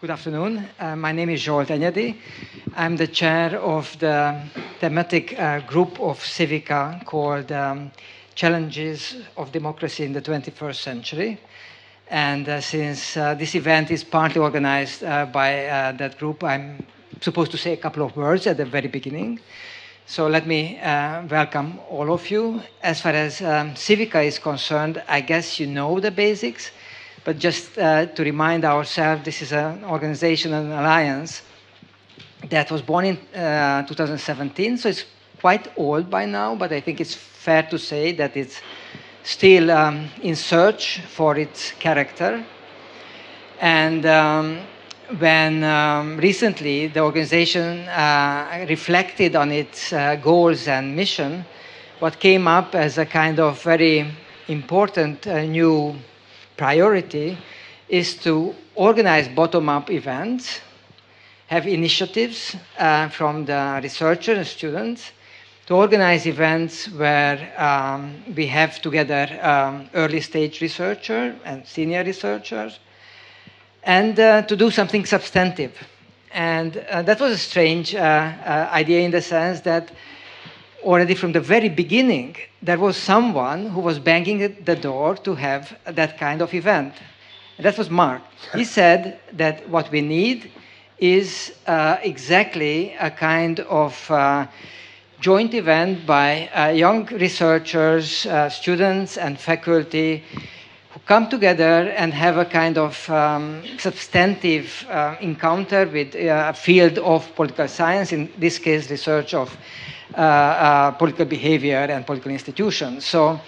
Good afternoon. My name is Zsolt Enyedi. I'm the chair of the thematic group of CIVICA called Challenges of Democracy in the 21st Century. And since this event is partly organized by that group, I'm supposed to say a couple of words at the very beginning. So let me welcome all of you. As far as CIVICA is concerned, I guess you know the basics. But just to remind ourselves, this is an organization, an alliance that was born in 2017, so it's quite old by now, but I think it's fair to say that it's still in search for its character. And when recently the organization reflected on its goals and mission, what came up as a kind of very important new priority is to organize bottom-up events, have initiatives from the researchers and students to organize events where we have together early-stage researchers and senior researchers, and to do something substantive. And that was a strange idea in the sense that already from the very beginning, there was someone who was banging at the door to have that kind of event. And that was Mark. He said that what we need is exactly a kind of joint event by young researchers, students, and faculty who come together and have a kind of substantive encounter with a field of political science, in this case, research of political behavior and political institutions. So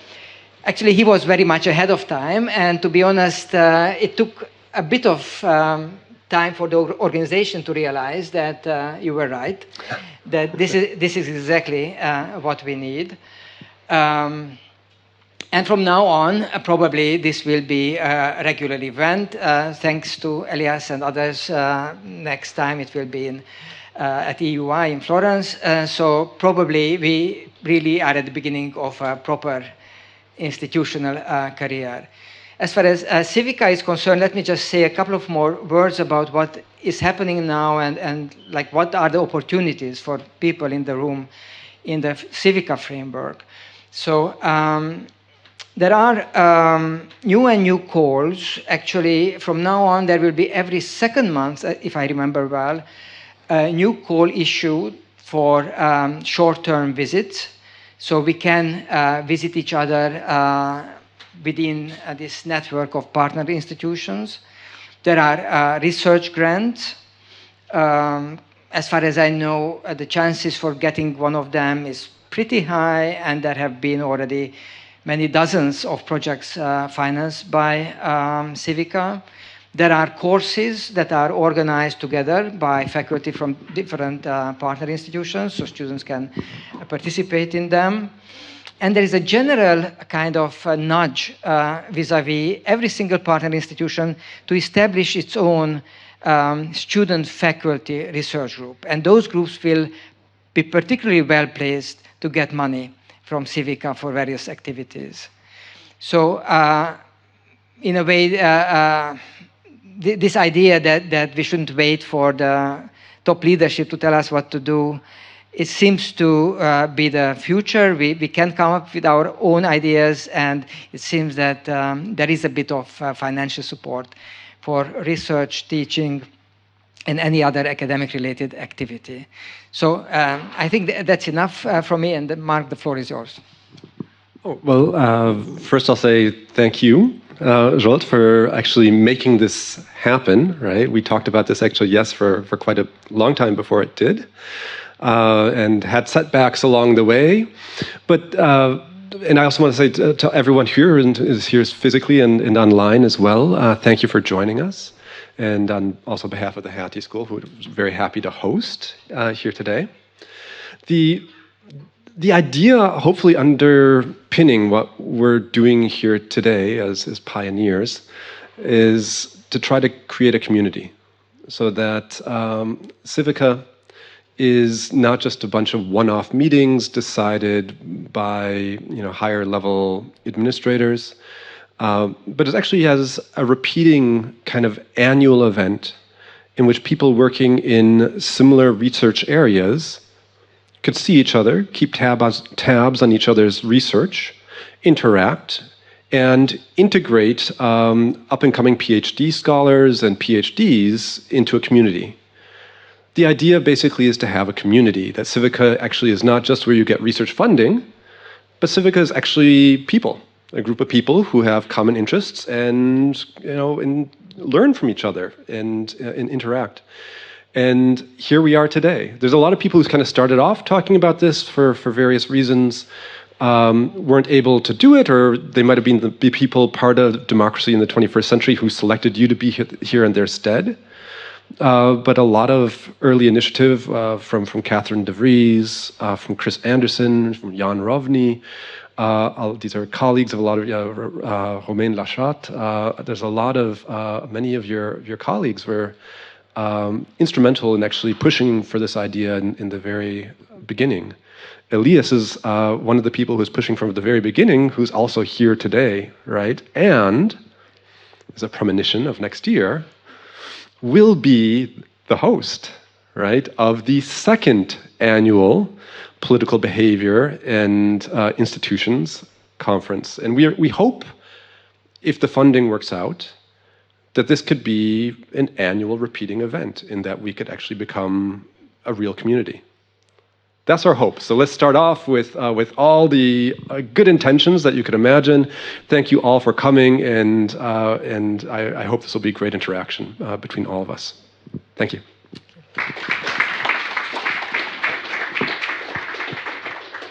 actually he was very much ahead of time, and to be honest, it took a bit of time for the organization to realize that you were right, that this is exactly what we need. And from now on, probably this will be a regular event. Thanks to Elias and others, next time it will be at EUI in Florence. So probably we really are at the beginning of a proper institutional career. As far as CIVICA is concerned, let me just say a couple of more words about what is happening now and like what are the opportunities for people in the room in the CIVICA framework. So there are new calls. Actually, from now on, there will be every second month, if I remember well, a new call issued for short-term visits. So we can visit each other within this network of partner institutions. There are research grants. As far as I know, the chances for getting one of them is pretty high, and there have been already many dozens of projects financed by CIVICA. There are courses that are organized together by faculty from different partner institutions, so students can participate in them. And there is a general kind of nudge vis-à-vis every single partner institution to establish its own student-faculty research group. And those groups will be particularly well placed to get money from CIVICA for various activities. So in a way, this idea that we shouldn't wait for the top leadership to tell us what to do, it seems to be the future. We can come up with our own ideas, and it seems that there is a bit of financial support for research, teaching, and any other academic-related activity. So I think that's enough from me, and Mark, the floor is yours. Oh, well, first I'll say thank you, Zsolt, for actually making this happen, right? We talked about this actually, yes, for quite a long time before it did, and had setbacks along the way. But, and I also want to say to everyone here and is here physically and online as well, thank you for joining us. And on also behalf of the Hertie School, who was very happy to host here today. The idea, hopefully underpinning what we're doing here today as pioneers, is to try to create a community so that CIVICA is not just a bunch of one-off meetings decided by higher level administrators, but it actually has a repeating kind of annual event in which people working in similar research areas could see each other, keep tabs on each other's research, interact, and integrate up-and-coming PhD scholars and PhDs into a community. The idea basically is to have a community, that CIVICA actually is not just where you get research funding, but CIVICA is actually people, a group of people who have common interests and, and learn from each other and interact. And here we are today. There's a lot of people who kind of started off talking about this for various reasons, weren't able to do it, or they might have been the people part of democracy in the 21st century who selected you to be here in their stead. But a lot of early initiative from Catherine de Vries, from Chris Anderson, from Jan Rovny. These are colleagues of a lot of Romain Lachat. There's a lot of many of your colleagues were instrumental in actually pushing for this idea in the very beginning. Elias is one of the people who's pushing from the very beginning, who's also here today, right? And as a premonition of next year, will be the host, right, of the second annual Political Behavior and Institutions Conference. And we hope, if the funding works out, that this could be an annual repeating event, in that we could actually become a real community. That's our hope. So let's start off with all the good intentions that you could imagine. Thank you all for coming, and I hope this will be great interaction between all of us. Thank you.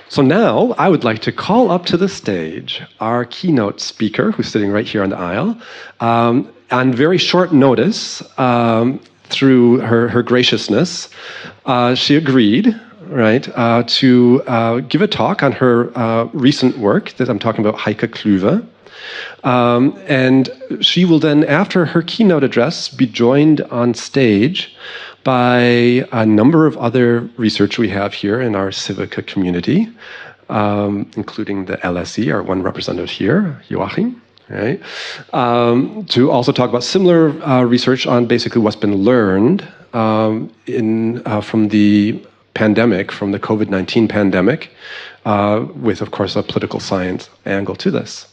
So now I would like to call up to the stage our keynote speaker, who's sitting right here on the aisle. On very short notice, through her graciousness, she agreed, right, to give a talk on her recent work that I'm talking about, Heike Klüver. And she will then, after her keynote address, be joined on stage by a number of other research we have here in our CIVICA community, including the LSE, our one representative here, Joachim, right? To also talk about similar research on basically what's been learned from the pandemic, from the COVID-19 pandemic, with, of course, a political science angle to this.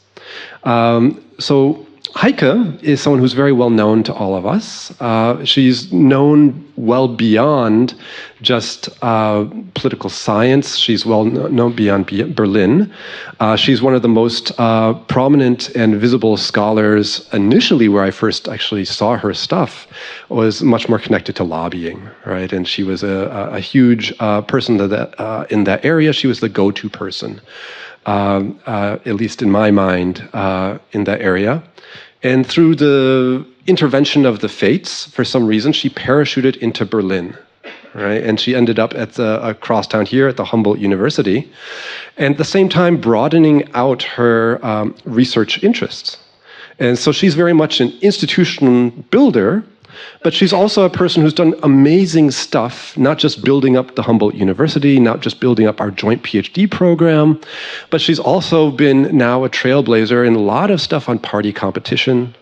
So Heike is someone who's very well known to all of us. She's known well beyond just political science. She's well known beyond Berlin. She's one of the most prominent and visible scholars. Initially, where I first actually saw her stuff was much more connected to lobbying, right? And she was a huge person in that area. She was the go-to person, at least in my mind, in that area. And through the intervention of the fates, for some reason, she parachuted into Berlin, right? And she ended up at a crosstown here at the Humboldt University, and at the same time broadening out her research interests. And so she's very much an institutional builder, but she's also a person who's done amazing stuff, not just building up the Humboldt University, not just building up our joint PhD program, but she's also been now a trailblazer in a lot of stuff on party competition,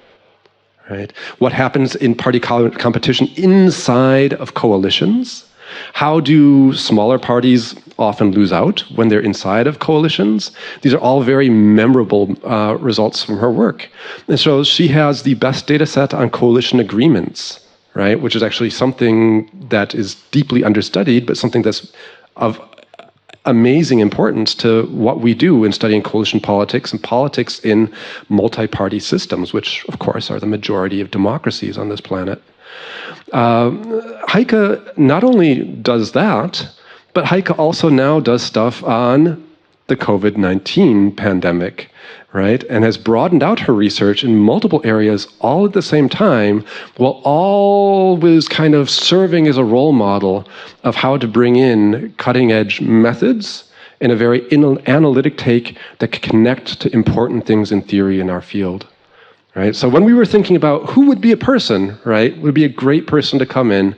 right? What happens in party competition inside of coalitions? How do smaller parties often lose out when they're inside of coalitions? These are all very memorable results from her work. And so she has the best data set on coalition agreements, right? Which is actually something that is deeply understudied, but something that's of amazing importance to what we do in studying coalition politics and politics in multi-party systems, which, of course, are the majority of democracies on this planet. Heike not only does that, but Heike also now does stuff on the COVID-19 pandemic, right? And has broadened out her research in multiple areas all at the same time, while always kind of serving as a role model of how to bring in cutting-edge methods and a very analytic take that can connect to important things in theory in our field. Right? So when we were thinking about who would be a person, right, would be a great person to come in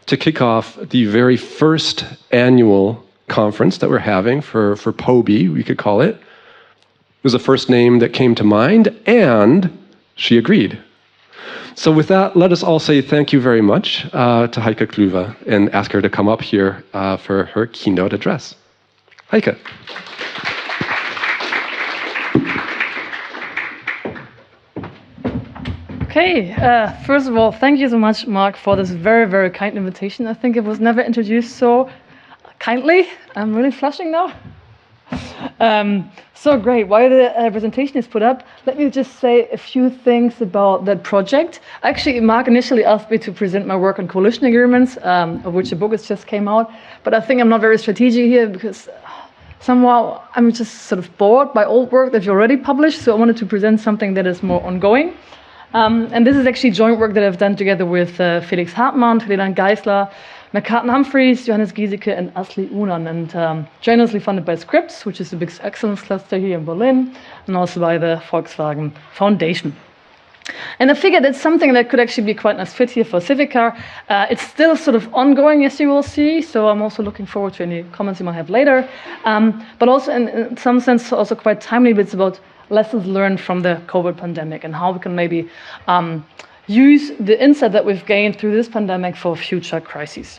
to kick off the very first annual conference that we're having for POBI, we could call it, was the first name that came to mind, and she agreed. So with that, let us all say thank you very much to Heike Klüver and ask her to come up here for her keynote address. Heike. Okay, first of all, thank you so much, Mark, for this very, very kind invitation. I think it was never introduced so kindly. I'm really flushing now. So great. While the presentation is put up, let me just say a few things about that project. Actually, Mark initially asked me to present my work on coalition agreements, of which a book has just came out. But I think I'm not very strategic here because somehow I'm just sort of bored by old work that you already published. So I wanted to present something that is more ongoing. And this is actually joint work that I've done together with Felix Hartmann, Leland Geisler, McCartan Humphreys, Johannes Giesecke, and Asli Unan, and generously funded by Scripps, which is a big excellence cluster here in Berlin, and also by the Volkswagen Foundation. And I figured that's something that could actually be quite a nice fit here for CIVICA. It's still sort of ongoing, as you will see, so I'm also looking forward to any comments you might have later. But also, in some sense, also quite timely bits about lessons learned from the COVID pandemic and how we can maybe use the insight that we've gained through this pandemic for future crises.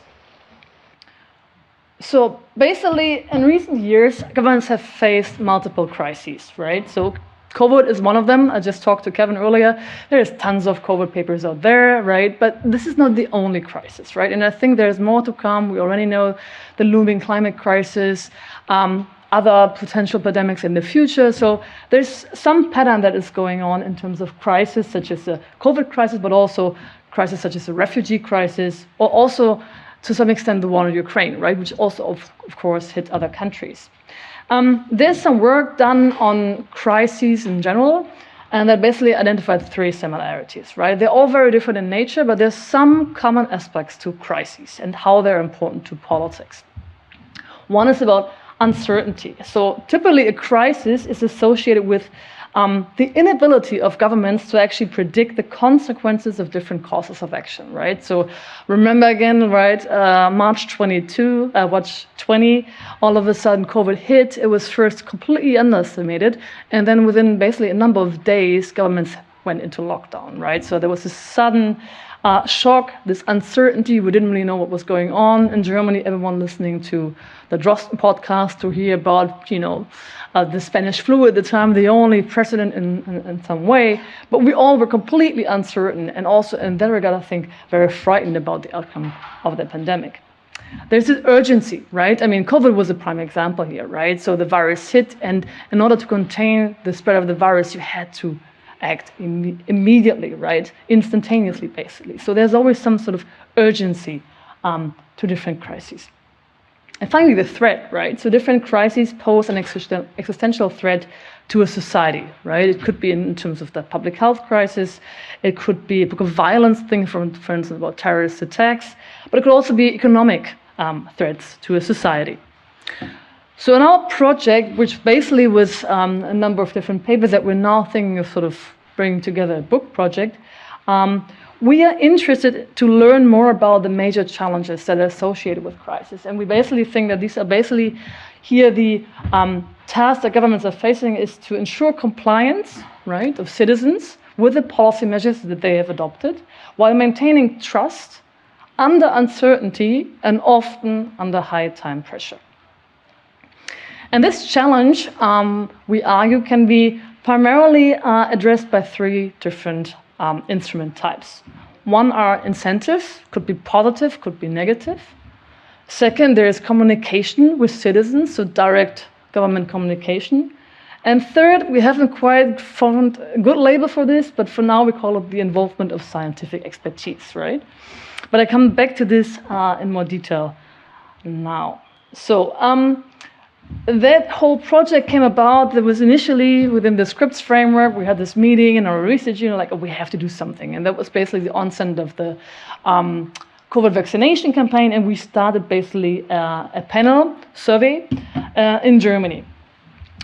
So basically, in recent years, governments have faced multiple crises, right? So COVID is one of them. I just talked to Kevin earlier. There's tons of COVID papers out there, right? But this is not the only crisis, right? And I think there's more to come. We already know the looming climate crisis, other potential pandemics in the future. So there's some pattern that is going on in terms of crisis, such as the COVID crisis, but also crises such as the refugee crisis, or also to some extent the war in Ukraine, right, which also, of course, hit other countries. There's some work done on crises in general, and that basically identified three similarities, right? They're all very different in nature, but there's some common aspects to crises and how they're important to politics. One is about uncertainty. So typically a crisis is associated with the inability of governments to actually predict the consequences of different courses of action, right? So remember again, right, March 20, all of a sudden COVID hit. It was first completely underestimated, and then within basically a number of days, governments went into lockdown, right? So there was this sudden shock, this uncertainty. We didn't really know what was going on in Germany. Everyone listening to the Drosten podcast to hear about, the Spanish flu at the time, the only precedent in some way. But we all were completely uncertain, and also in that regard, I think, very frightened about the outcome of the pandemic. There's this urgency, right? I mean, COVID was a prime example here, right? So the virus hit, and in order to contain the spread of the virus, you had to act immediately, right? Instantaneously, basically. So there's always some sort of urgency to different crises. And finally, the threat, right? So different crises pose an existential threat to a society, right? It could be in terms of the public health crisis. It could be a book of violence thing, for instance, about terrorist attacks. But it could also be economic threats to a society. So in our project, which basically was a number of different papers that we're now thinking of sort of bringing together a book project, we are interested to learn more about the major challenges that are associated with crisis. And we basically think that these are basically here the task that governments are facing is to ensure compliance, right, of citizens with the policy measures that they have adopted, while maintaining trust under uncertainty and often under high time pressure. And this challenge, we argue, can be primarily addressed by three different instrument types. One are incentives, could be positive, could be negative. Second, there is communication with citizens, so direct government communication. And third, we haven't quite found a good label for this, but for now we call it the involvement of scientific expertise, right? But I come back to this in more detail now. So that whole project came about. There was initially within the Scripps framework, we had this meeting in our research unit, like, oh, we have to do something. And that was basically the onset of the COVID vaccination campaign. And we started basically a panel survey in Germany.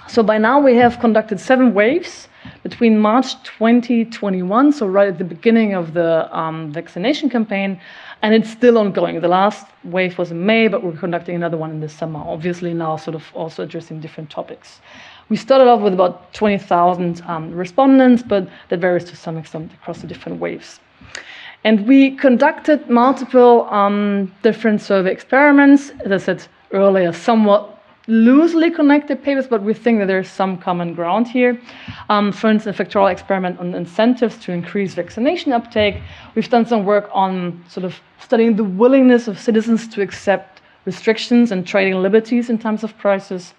So by now we have conducted 7 waves between March 2021, so right at the beginning of the vaccination campaign, and it's still ongoing. The last wave was in May, but we're conducting another one in the summer, obviously now sort of also addressing different topics. We started off with about 20,000 respondents, but that varies to some extent across the different waves. And we conducted multiple different survey experiments, as I said earlier, somewhat loosely connected papers, but we think that there's some common ground here. For instance, a factorial experiment on incentives to increase vaccination uptake. We've done some work on sort of studying the willingness of citizens to accept restrictions and trading liberties in times of crisis.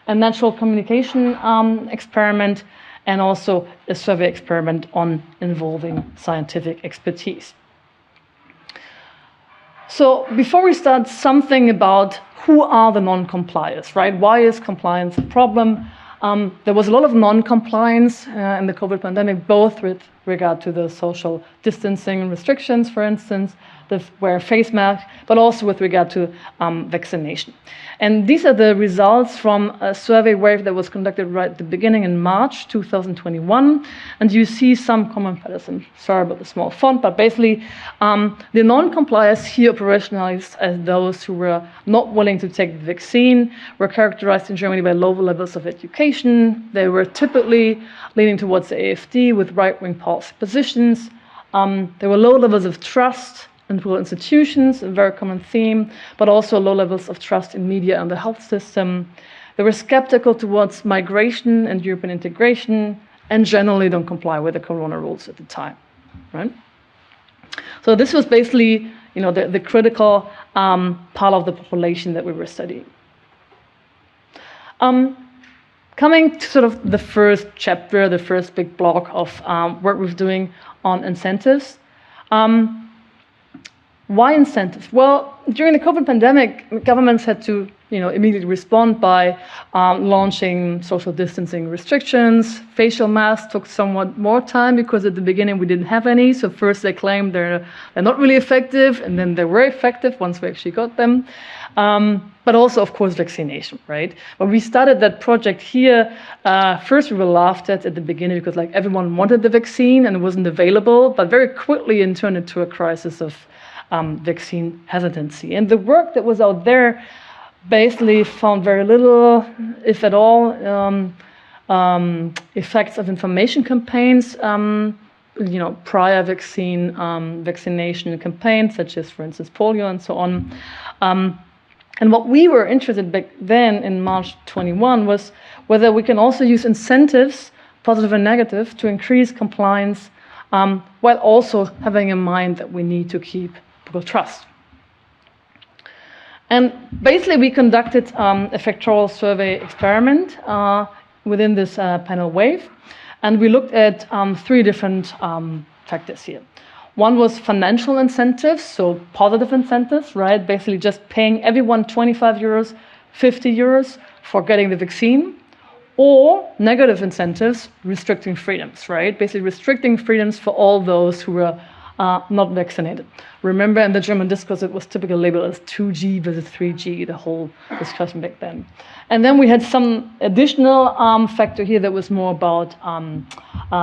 A natural communication experiment, and also a survey experiment on involving scientific expertise. So before we start, something about who are the non-compliers, right? Why is compliance a problem? There was a lot of non-compliance in the COVID pandemic, both with regard to the social distancing restrictions, for instance, the wear face mask, but also with regard to vaccination. And these are the results from a survey wave that was conducted right at the beginning in March 2021. And you see some common patterns. Sorry about the small font, but basically the non-compliers here operationalized as those who were not willing to take the vaccine were characterized in Germany by low levels of education. They were typically leaning towards the AfD with right-wing policy positions. There were low levels of trust in rural institutions, a very common theme, but also low levels of trust in media and the health system. They were skeptical towards migration and European integration, and generally don't comply with the corona rules at the time, right? So this was basically, the critical part of the population that we were studying. Coming to sort of the first chapter, the first big block of work we're doing on incentives. Why incentives? Well, during the COVID pandemic, governments had to immediately respond by launching social distancing restrictions. Facial masks took somewhat more time because at the beginning we didn't have any. So first they claimed they're not really effective, and then they were effective once we actually got them. But also, of course, vaccination, right? When we started that project here, first we were laughed at the beginning because everyone wanted the vaccine and it wasn't available, but very quickly it turned into a crisis of vaccine hesitancy. And the work that was out there basically found very little, if at all, effects of information campaigns, prior vaccination campaigns, such as, for instance, polio and so on. And what we were interested in back then in March 21 was whether we can also use incentives, positive and negative, to increase compliance, while also having in mind that we need to keep people trust. And basically, we conducted a factorial survey experiment within this panel wave, and we looked at 3 different factors here. One was financial incentives, so positive incentives, right? Basically, just paying everyone 25 euros, 50 euros for getting the vaccine, or negative incentives, restricting freedoms, right? Basically, restricting freedoms for all those who were not vaccinated. Remember, in the German discourse, it was typically labeled as 2G versus 3G, the whole discussion back then. And then we had some additional factor here that was more about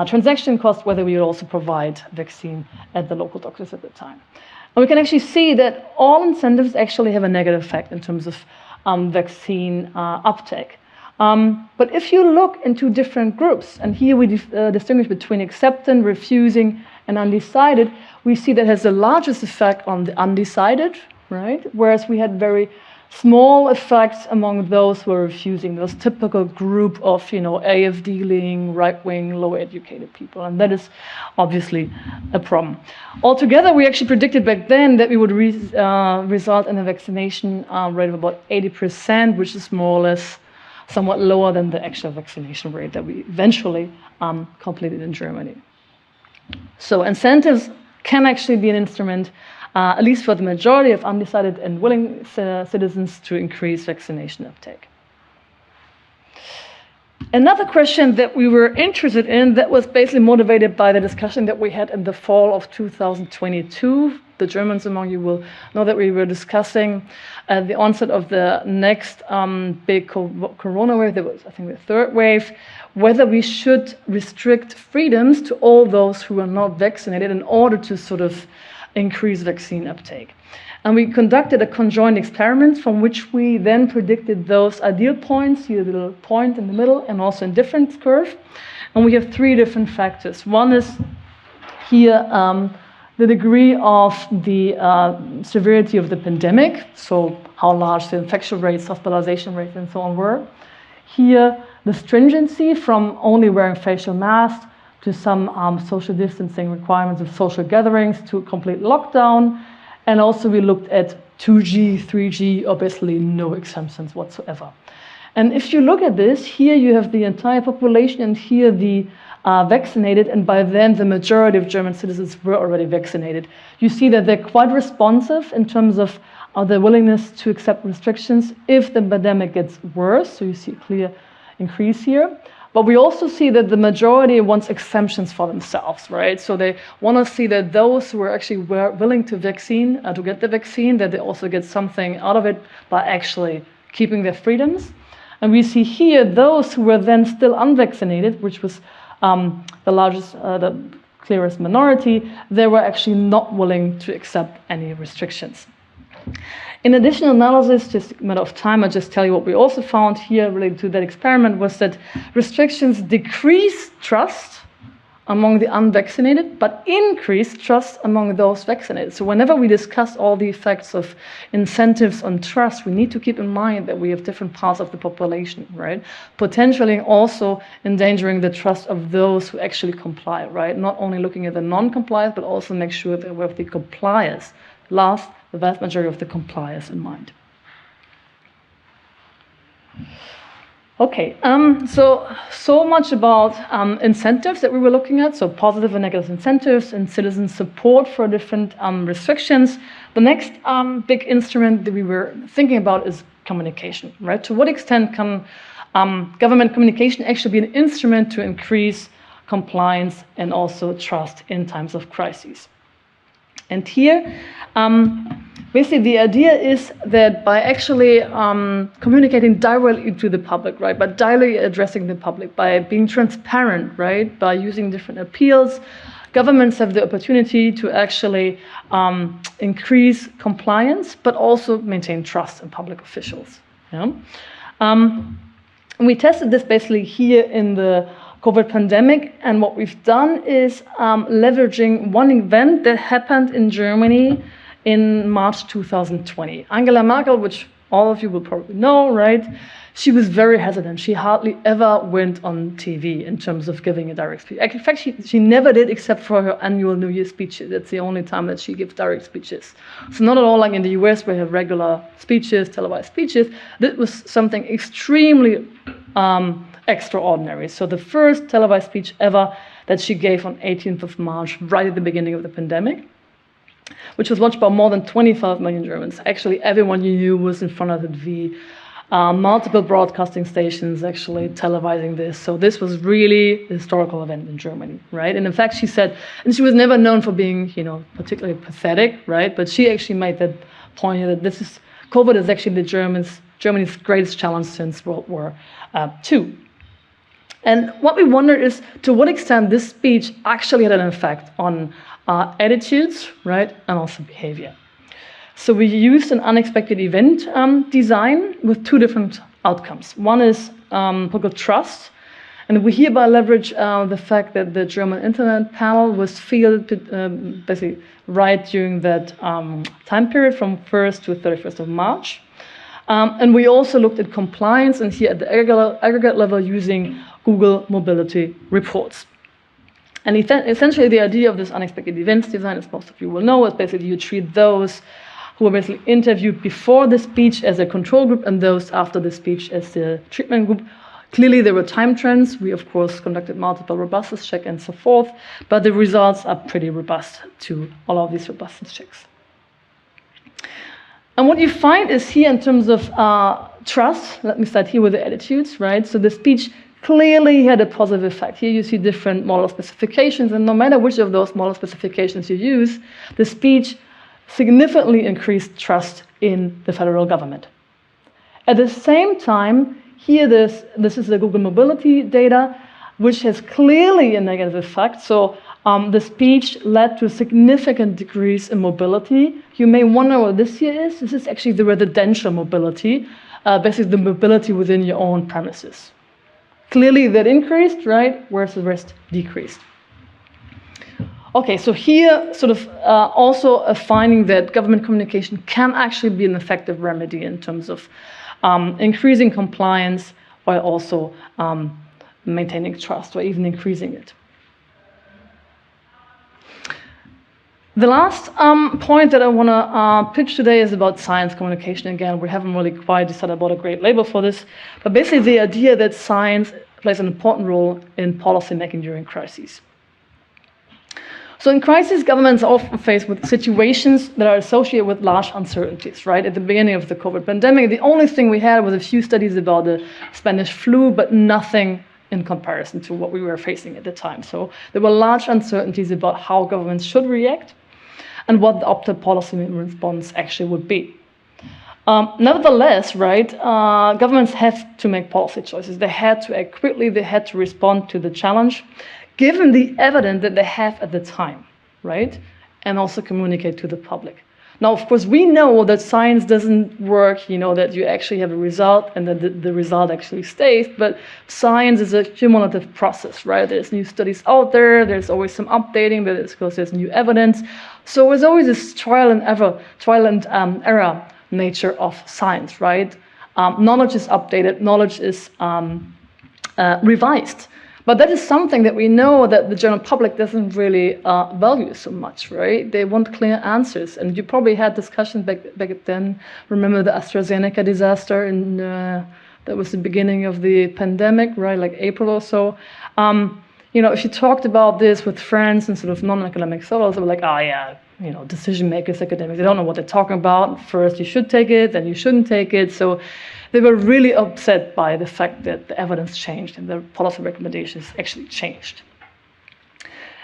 transaction costs, whether we would also provide vaccine at the local doctors at the time. And we can actually see that all incentives actually have a negative effect in terms of vaccine uptake. But if you look into different groups, and here we distinguish between accepting, refusing, and undecided, we see that has the largest effect on the undecided, right? Whereas we had very small effects among those who were refusing, those typical group of, AfD-leaning, right-wing, low-educated people. And that is obviously a problem. Altogether, we actually predicted back then that we would result in a vaccination rate of about 80%, which is more or less somewhat lower than the actual vaccination rate that we eventually completed in Germany. So incentives can actually be an instrument, at least for the majority of undecided and willing citizens, to increase vaccination uptake. Another question that we were interested in that was basically motivated by the discussion that we had in the fall of 2022. The Germans among you will know that we were discussing the onset of the next big corona wave, that was, I think, the 3rd wave, whether we should restrict freedoms to all those who are not vaccinated in order to sort of increase vaccine uptake. And we conducted a conjoined experiment from which we then predicted those ideal points, here the little point in the middle, and also in difference curve. And we have 3 different factors. One is here the degree of the severity of the pandemic, so how large the infection rates, hospitalization rates, and so on were. Here, the stringency from only wearing facial masks to some social distancing requirements of social gatherings to complete lockdown. And also we looked at 2G, 3G, or basically no exemptions whatsoever. And if you look at this, here you have the entire population and here the vaccinated, and by then the majority of German citizens were already vaccinated. You see that they're quite responsive in terms of their willingness to accept restrictions if the pandemic gets worse, so you see a clear increase here. But we also see that the majority wants exemptions for themselves, right? So they want to see that those who are actually willing to get the vaccine, that they also get something out of it by actually keeping their freedoms. And we see here those who were then still unvaccinated, which was the clearest minority, they were actually not willing to accept any restrictions. In additional analysis, just a matter of time, I'll just tell you what we also found here related to that experiment was that restrictions decrease trust among the unvaccinated, but increase trust among those vaccinated. So whenever we discuss all the effects of incentives on trust, we need to keep in mind that we have different parts of the population, right? Potentially also endangering the trust of those who actually comply, right? Not only looking at the non-compliance, but also make sure that we have the compliers. Last, the vast majority of the compliers in mind. Okay, so much about incentives that we were looking at, so positive and negative incentives and citizen support for different restrictions. The next big instrument that we were thinking about is communication, right? To what extent can government communication actually be an instrument to increase compliance and also trust in times of crises? And here, basically the idea is that by actually communicating directly to the public, right, by directly addressing the public, by being transparent, right, by using different appeals, governments have the opportunity to actually increase compliance, but also maintain trust in public officials. Yeah? And we tested this basically here in the COVID pandemic, and what we've done is leveraging one event that happened in Germany in March 2020. Angela Merkel, which all of you will probably know, right? She was very hesitant. She hardly ever went on TV in terms of giving a direct speech. In fact, she never did except for her annual New Year's speech. That's the only time that she gives direct speeches. So not at all like in the US where you have regular speeches, televised speeches. This was something extremely extraordinary. So the first televised speech ever that she gave on 18th of March, right at the beginning of the pandemic, which was watched by more than 25 million Germans. Actually, everyone you knew was in front of the TV. Multiple broadcasting stations actually televising this. So this was really a historical event in Germany, right? And in fact, she said, and she was never known for being, particularly pathetic, right? But she actually made that point that COVID is actually Germany's greatest challenge since World War II. And what we wondered is to what extent this speech actually had an effect on attitudes, right, and also behavior. So we used an unexpected event design with two different outcomes. One is political trust, and we hereby leverage the fact that the German internet panel was fielded basically right during that time period from 1st to 31st of March. And we also looked at compliance, and here at the aggregate level using Google mobility reports. And essentially the idea of this unexpected events design, as most of you will know, is basically you treat those who were basically interviewed before the speech as a control group and those after the speech as the treatment group. Clearly there were time trends. We, of course, conducted multiple robustness checks and so forth, but the results are pretty robust to all of these robustness checks. And what you find is here in terms of trust, let me start here with the attitudes, right? So the speech clearly had a positive effect. Here you see different model specifications, and no matter which of those model specifications you use, the speech significantly increased trust in the federal government. At the same time, here this is the Google mobility data, which has clearly a negative effect. So the speech led to a significant decrease in mobility. You may wonder what this here is. This is actually the residential mobility, basically the mobility within your own premises. Clearly that increased, right, whereas the rest decreased. Okay, so here sort of also a finding that government communication can actually be an effective remedy in terms of increasing compliance while also maintaining trust or even increasing it. The last point that I want to pitch today is about science communication. Again, we haven't really quite decided about a great label for this, but basically the idea that science plays an important role in policy making during crises. So in crisis, governments are often faced with situations that are associated with large uncertainties, right? At the beginning of the COVID pandemic, the only thing we had was a few studies about the Spanish flu, but nothing in comparison to what we were facing at the time. So there were large uncertainties about how governments should react and what the optimal policy response actually would be. Nevertheless, right, governments have to make policy choices. They had to act quickly, they had to respond to the challenge, given the evidence that they have at the time, right, and also communicate to the public. Now, of course, we know that science doesn't work, you know, that you actually have a result and that the result actually stays, but science is a cumulative process, right? There's new studies out there, there's always some updating, but of course there's new evidence. So there's always this trial and error nature of science, right? Knowledge is updated, knowledge is revised. But that is something that we know that the general public doesn't really value so much, right? They want clear answers. And you probably had discussions back then. Remember the AstraZeneca disaster that was the beginning of the pandemic, right? Like April or so. You know, if you talked about this with friends and sort of non-academic scholars, they were like, oh yeah, you know, decision makers, academics, they don't know what they're talking about. First you should take it, then you shouldn't take it. So they were really upset by the fact that the evidence changed and the policy recommendations actually changed.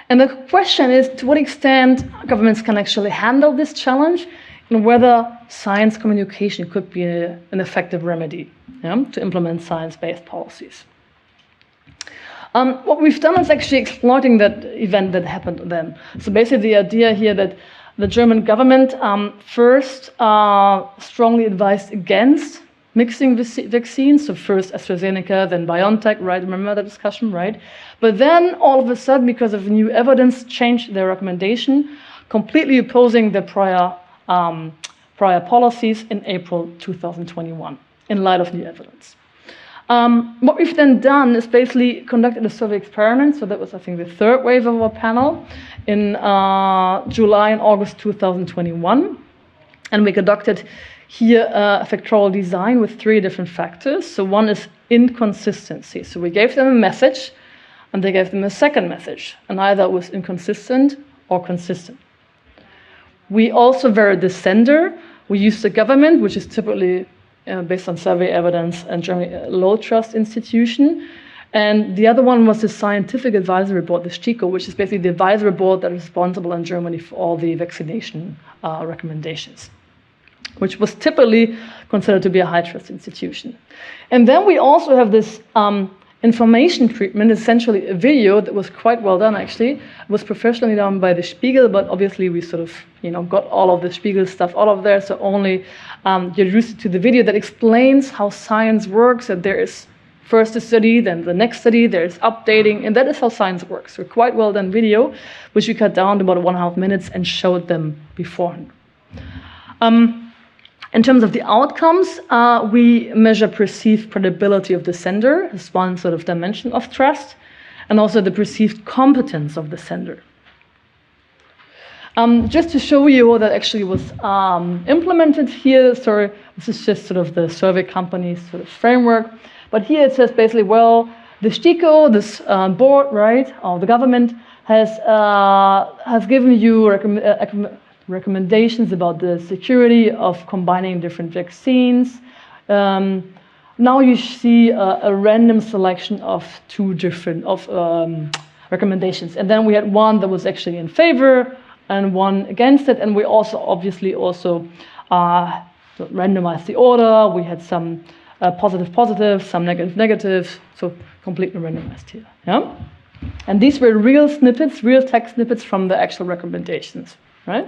And the question is, to what extent governments can actually handle this challenge and whether science communication could be an effective remedy, to implement science-based policies. What we've done is actually exploiting that event that happened then. So basically the idea here that the German government first strongly advised against mixing vaccines, so first AstraZeneca, then BioNTech, right? Remember that discussion, right? But then all of a sudden, because of new evidence, changed their recommendation, completely opposing the prior policies in April 2021, in light of new evidence. What we've then done is basically conducted a survey experiment, so that was, I think, the third wave of our panel, in July and August 2021. And we conducted here a factorial design with 3 different factors. So one is inconsistency. So we gave them a message, and they gave them a second message, and either it was inconsistent or consistent. We also varied the sender. We used the government, which is typically based on survey evidence and generally a low trust institution. And the other one was the Scientific Advisory Board, the STIKO, which is basically the advisory board that is responsible in Germany for all the vaccination recommendations, which was typically considered to be a high trust institution. And then we also have this information treatment, essentially a video that was quite well done actually. It was professionally done by the Spiegel, but obviously we sort of, got all of the Spiegel stuff out of there, so only you're used to the video that explains how science works, that there is first a study, then the next study, there's updating, and that is how science works. So quite well done video, which we cut down to about 1.5 minutes and showed them beforehand. In terms of the outcomes, we measure perceived credibility of the sender as one sort of dimension of trust, and also the perceived competence of the sender. Just to show you what that actually was implemented here, so this is just sort of the survey company's sort of framework, but here it says basically, well, the STIKO, this board, right, of the government, has given you recommendations about the security of combining different vaccines. Now you see a random selection of 2 different recommendations. And then we had one that was actually in favor and one against it. And we also obviously randomized the order. We had some positive, some negative, so completely randomized here. Yeah? And these were real snippets, real text snippets from the actual recommendations, right?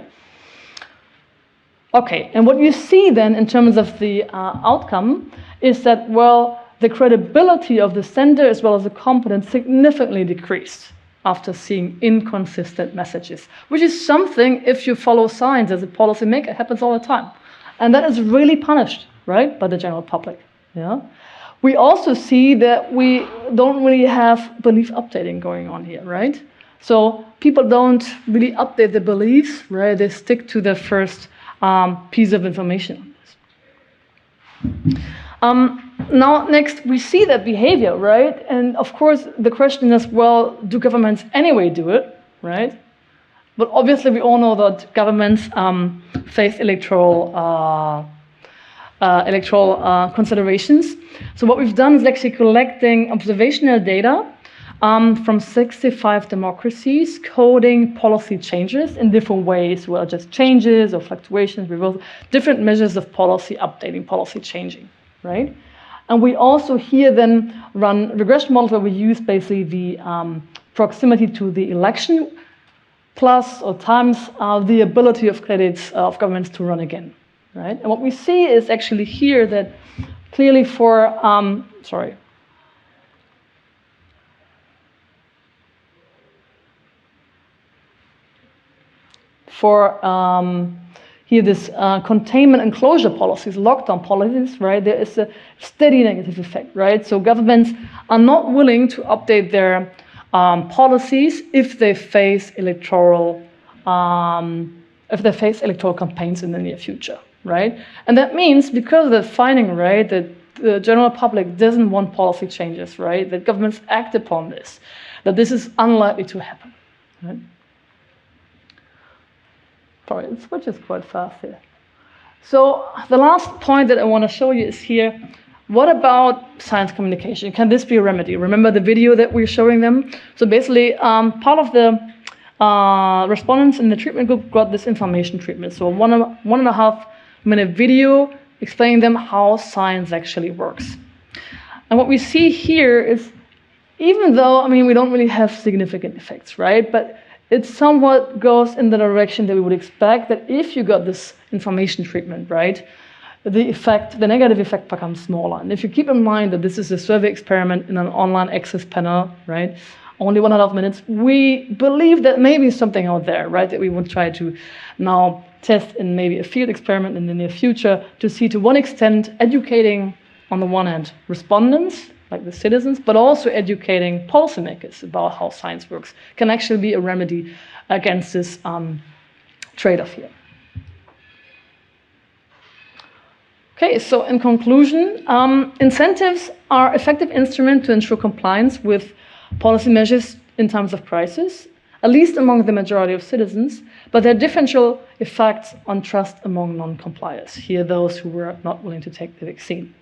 Okay, and what you see then in terms of the outcome is that, well, the credibility of the sender as well as the competence significantly decreased. after seeing inconsistent messages, which is something, if you follow science as a policymaker, happens all the time. And that is really punished, right, by the general public. Yeah. We also see that we don't really have belief updating going on here, right? So people don't really update their beliefs, right? They stick to their first piece of information on this. Now, next, we see that behavior, right? And of course, the question is, well, do governments anyway do it, right? But obviously, we all know that governments face electoral considerations. So what we've done is actually collecting observational data from 65 democracies, coding policy changes in different ways, well, just changes or fluctuations, reversals, different measures of policy updating, policy changing, right? And we also here then run regression models where we use basically the proximity to the election plus or times the ability of candidates of governments to run again, right? And what we see is actually here that clearly for, here this containment and closure policies, lockdown policies, right? There is a steady negative effect, right? So governments are not willing to update their policies if they face electoral campaigns in the near future, right? And that means because of the finding, right, that the general public doesn't want policy changes, right? That governments act upon this, that this is unlikely to happen, right? Sorry, it switches quite fast here. So the last point that I want to show you is here. What about science communication? Can this be a remedy? Remember the video that we're showing them? So basically, part of the respondents in the treatment group got this information treatment. So 1.5 minute video explaining them how science actually works. And what we see here is, even though, I mean, we don't really have significant effects, right? But it somewhat goes in the direction that we would expect, that if you got this information treatment, right, the negative effect becomes smaller. And if you keep in mind that this is a survey experiment in an online access panel, right, only 1.5 minutes, we believe that maybe something out there, right, that we would try to now test in maybe a field experiment in the near future to see to what extent educating, on the one hand, respondents, like the citizens, but also educating policymakers about how science works can actually be a remedy against this trade-off here. Okay, so in conclusion, incentives are effective instrument to ensure compliance with policy measures in times of crisis, at least among the majority of citizens, but there are differential effects on trust among non-compliers, here those who were not willing to take the vaccine.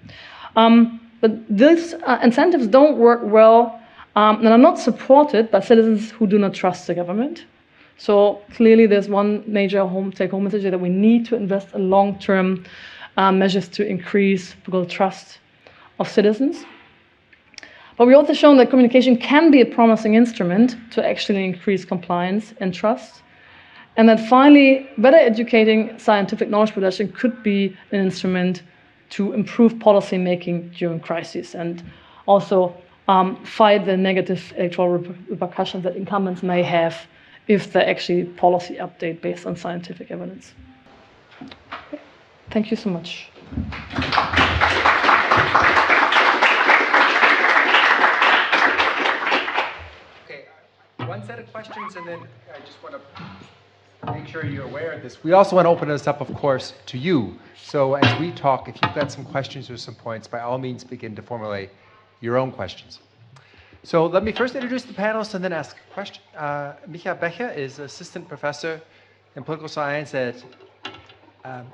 But these incentives don't work well and are not supported by citizens who do not trust the government. So clearly there's one major take-home message that we need to invest in long-term measures to increase political trust of citizens. But we've also shown that communication can be a promising instrument to actually increase compliance and trust. And that finally, better educating scientific knowledge production could be an instrument to improve policy making during crises and also fight the negative electoral repercussions that incumbents may have if they actually policy update based on scientific evidence. Okay. Thank you so much. Okay, one set of questions, and then I just want to make sure you're aware of this. We also want to open this up, of course, to you. So as we talk, if you've got some questions or some points, by all means begin to formulate your own questions. So let me first introduce the panelists and then ask a question. Becher is assistant professor in political science at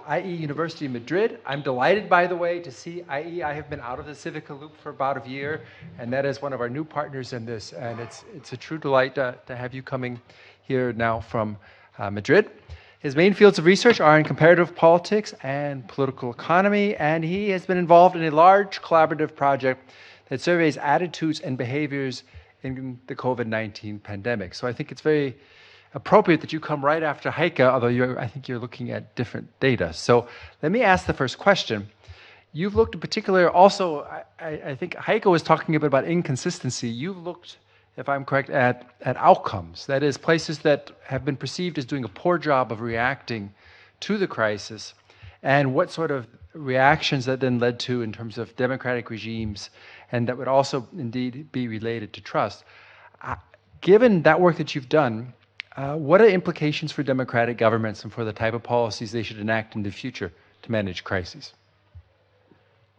IE University of Madrid. I'm delighted, by the way, to see IE. I have been out of the CIVICA loop for about a year, and that is one of our new partners in this. And it's a true delight to have you coming here now from Madrid. His main fields of research are in comparative politics and political economy, and he has been involved in a large collaborative project that surveys attitudes and behaviors in the COVID-19 pandemic. So I think it's very appropriate that you come right after Heike, although I think you're looking at different data. So let me ask the first question. You've looked in particular also, I think Heike was talking a bit about inconsistency. You've looked if I'm correct, at outcomes. That is, places that have been perceived as doing a poor job of reacting to the crisis, and what sort of reactions that then led to in terms of democratic regimes, and that would also indeed be related to trust. Given that work that you've done, what are implications for democratic governments and for the type of policies they should enact in the future to manage crises?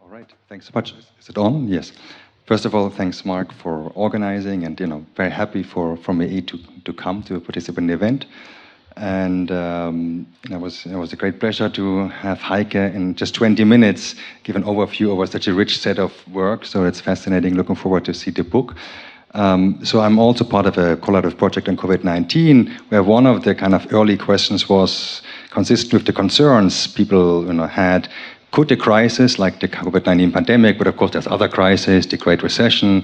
All right, thanks so much. Is it on? Yes. First of all, thanks, Mark, for organizing, and very happy from MEE to come to participate in the event. And it was a great pleasure to have Heike in just 20 minutes give an overview over such a rich set of work. So it's fascinating. Looking forward to see the book. So I'm also part of a collaborative project on COVID-19, where one of the kind of early questions was consistent with the concerns people had. Could the crisis, like the COVID-19 pandemic, but of course there's other crises, the Great Recession,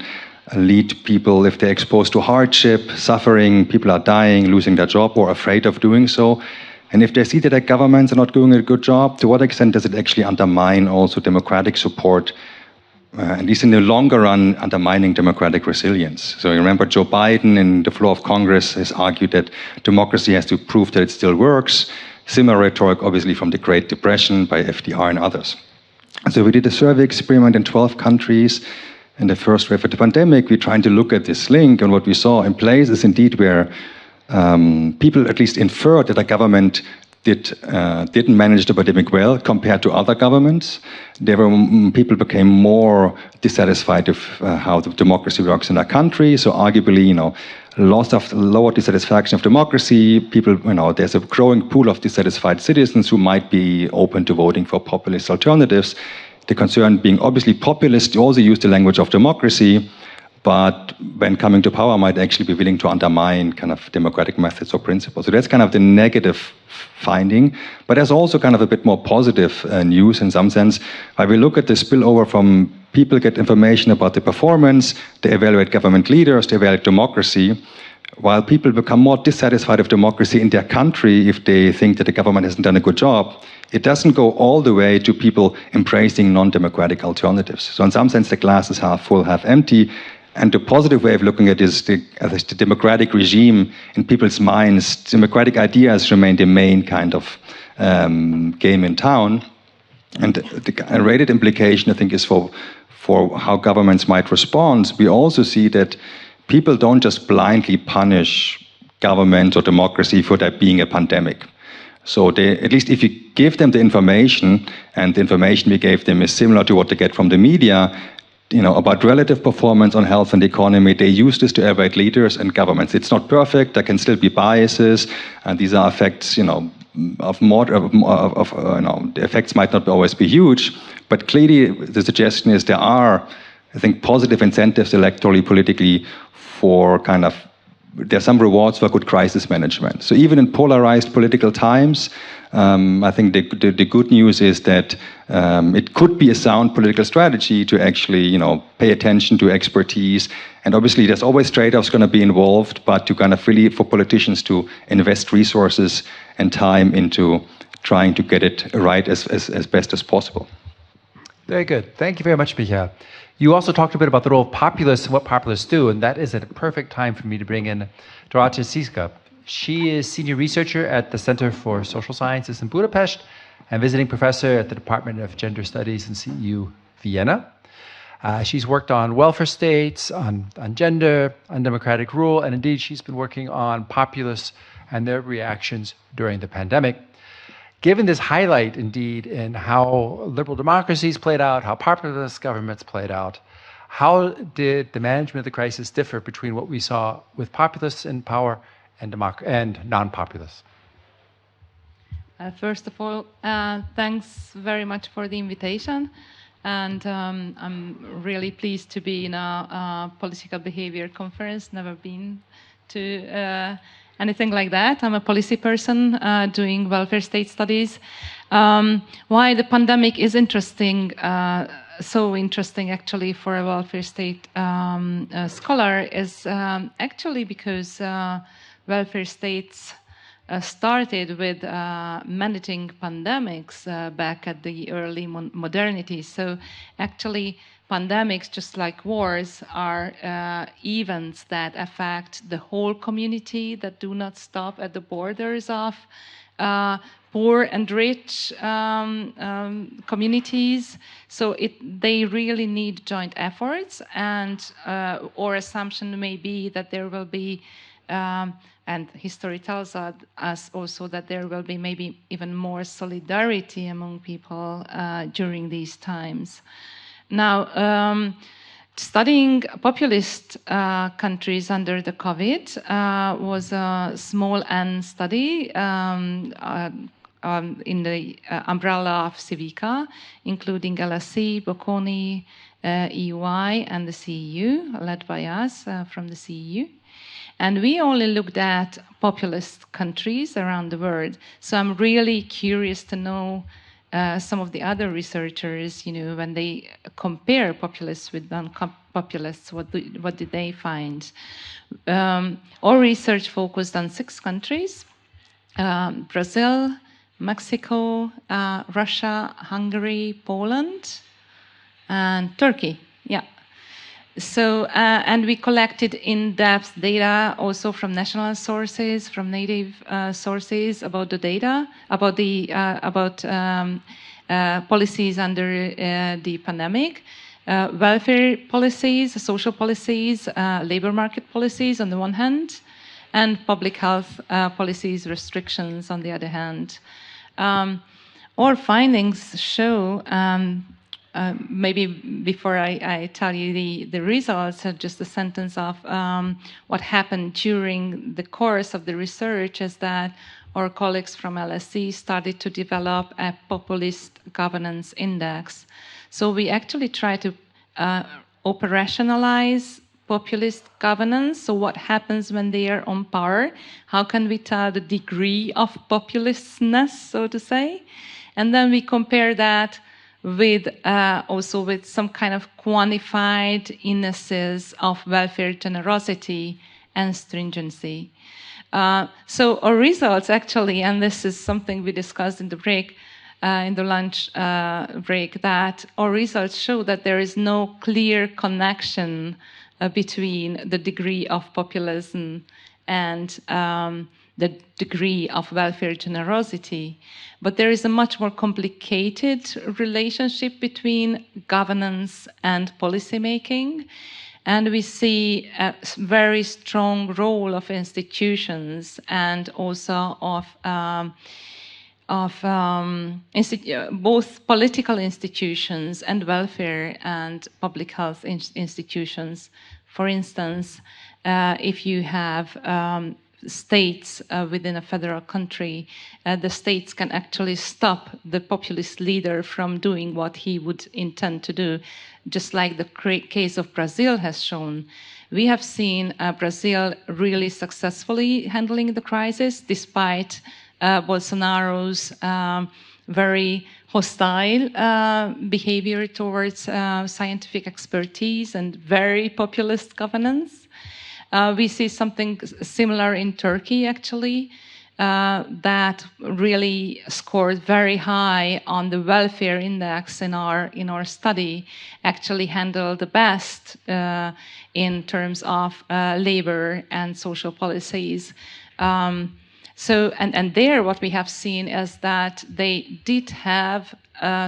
lead people, if they're exposed to hardship, suffering, people are dying, losing their job, or afraid of doing so? And if they see that their governments are not doing a good job, to what extent does it actually undermine also democratic support, at least in the longer run, undermining democratic resilience? So you remember Joe Biden in the floor of Congress has argued that democracy has to prove that it still works. Similar rhetoric, obviously, from the Great Depression by FDR and others. So we did a survey experiment in 12 countries. In the first wave of the pandemic, we're trying to look at this link, and what we saw in places indeed where people at least inferred that the government didn't manage the pandemic well compared to other governments. People became more dissatisfied with how the democracy works in their country. So arguably, lower dissatisfaction of democracy. People, there's a growing pool of dissatisfied citizens who might be open to voting for populist alternatives. The concern being obviously populists also use the language of democracy, but when coming to power might actually be willing to undermine kind of democratic methods or principles. So that's kind of the negative finding. But there's also kind of a bit more positive news in some sense. When we look at the spillover from people get information about the performance, they evaluate government leaders, they evaluate democracy, while people become more dissatisfied with democracy in their country if they think that the government hasn't done a good job, it doesn't go all the way to people embracing non-democratic alternatives. So in some sense, the glass is half full, half empty. And the positive way of looking at it is the democratic regime in people's minds. Democratic ideas remain the main kind of game in town. And the rated implication, I think, is for how governments might respond. We also see that people don't just blindly punish government or democracy for there being a pandemic. So at least if you give them the information, and the information we gave them is similar to what they get from the media, about relative performance on health and economy, they use this to evaluate leaders and governments. It's not perfect. There can still be biases, and these are effects, the effects might not always be huge, but clearly the suggestion is there are, I think, positive incentives electorally, politically, for there's some rewards for good crisis management. So even in polarized political times, I think the good news is that it could be a sound political strategy to actually, pay attention to expertise. And obviously, there's always trade-offs going to be involved, but to kind of really, for politicians to invest resources and time into trying to get it right as best as possible. Very good. Thank you very much, Becher. You also talked a bit about the role of populists and what populists do, and that is a perfect time for me to bring in Dorottya Szikra. She is senior researcher at the Center for Social Sciences in Budapest and visiting professor at the Department of Gender Studies in CEU Vienna. She's worked on welfare states, on gender, on democratic rule, and indeed she's been working on populists and their reactions during the pandemic. Given this highlight, indeed, in how liberal democracies played out, how populist governments played out, how did the management of the crisis differ between what we saw with populists in power and non-populists? First of all, thanks very much for the invitation. And I'm really pleased to be in a political behavior conference, never been to anything like that. I'm a policy person doing welfare state studies. Why the pandemic is interesting, so interesting actually for a welfare state scholar is actually because welfare states started with managing pandemics back at the early modernity. So actually, pandemics, just like wars, are events that affect the whole community, that do not stop at the borders of poor and rich communities. So they really need joint efforts, and our assumption may be that there will be, and history tells us also that there will be maybe even more solidarity among people during these times. Now, studying populist countries under the COVID was a small N study in the umbrella of CIVICA, including LSE, Bocconi, EUI, and the CEU, led by us from the CEU. And we only looked at populist countries around the world. So I'm really curious to know some of the other researchers, when they compare populists with non-populists, what did they find? Our research focused on 6 countries: Brazil, Mexico, Russia, Hungary, Poland, and Turkey. Yeah. So, and we collected in-depth data also from national sources, from native sources about the data, about the policies under the pandemic, welfare policies, social policies, labor market policies on the one hand, and public health policies, restrictions on the other hand. Our findings show, maybe before I tell you the results, just a sentence of what happened during the course of the research is that our colleagues from LSE started to develop a populist governance index. So we actually try to operationalize populist governance. So what happens when they are on power? How can we tell the degree of populistness, so to say? And then we compare that with also with some kind of quantified indices of welfare generosity and stringency. So our results actually, and this is something we discussed in the break, in the lunch break, that our results show that there is no clear connection between the degree of populism and the degree of welfare generosity. But there is a much more complicated relationship between governance and policymaking. And we see a very strong role of institutions and also of both political institutions and welfare and public health institutions. For instance, if you have states within a federal country, the states can actually stop the populist leader from doing what he would intend to do, just like the case of Brazil has shown. We have seen Brazil really successfully handling the crisis, despite Bolsonaro's very hostile behavior towards scientific expertise and very populist governance. We see something similar in Turkey, actually, that really scored very high on the welfare index in our study, actually handled the best in terms of labor and social policies. So, and there what we have seen is that they did have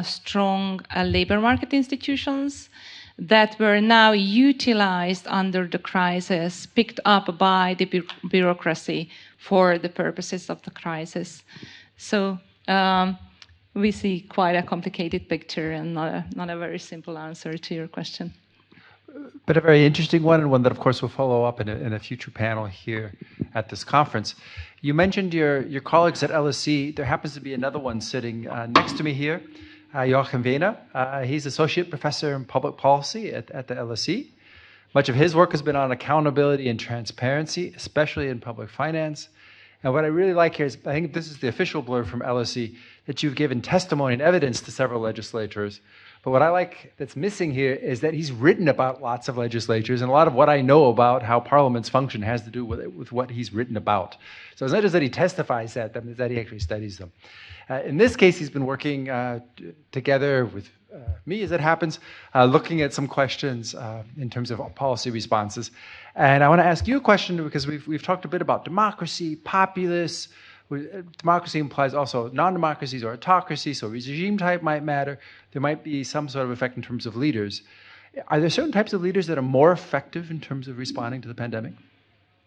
strong labor market institutions that were now utilized under the crisis, picked up by the bureaucracy for the purposes of the crisis. So we see quite a complicated picture and not a very simple answer to your question. But a very interesting one, and one that, of course, we'll follow up in a future panel here at this conference. You mentioned your colleagues at LSE. There happens to be another one sitting next to me here, Joachim Wehner. He's associate professor in public policy at the LSE. Much of his work has been on accountability and transparency, especially in public finance. And what I really like here is, I think this is the official blurb from LSE, that you've given testimony and evidence to several legislatures. But what I like that's missing here is that he's written about lots of legislatures, and a lot of what I know about how parliaments function has to do with what he's written about. So it's not just that he testifies at them, it's that he actually studies them. In this case, he's been working together with me, as it happens, looking at some questions in terms of policy responses. And I want to ask you a question because we've talked a bit about democracy, populists. Democracy implies also non-democracies or autocracy, so regime type might matter. There might be some sort of effect in terms of leaders. Are there certain types of leaders that are more effective in terms of responding to the pandemic?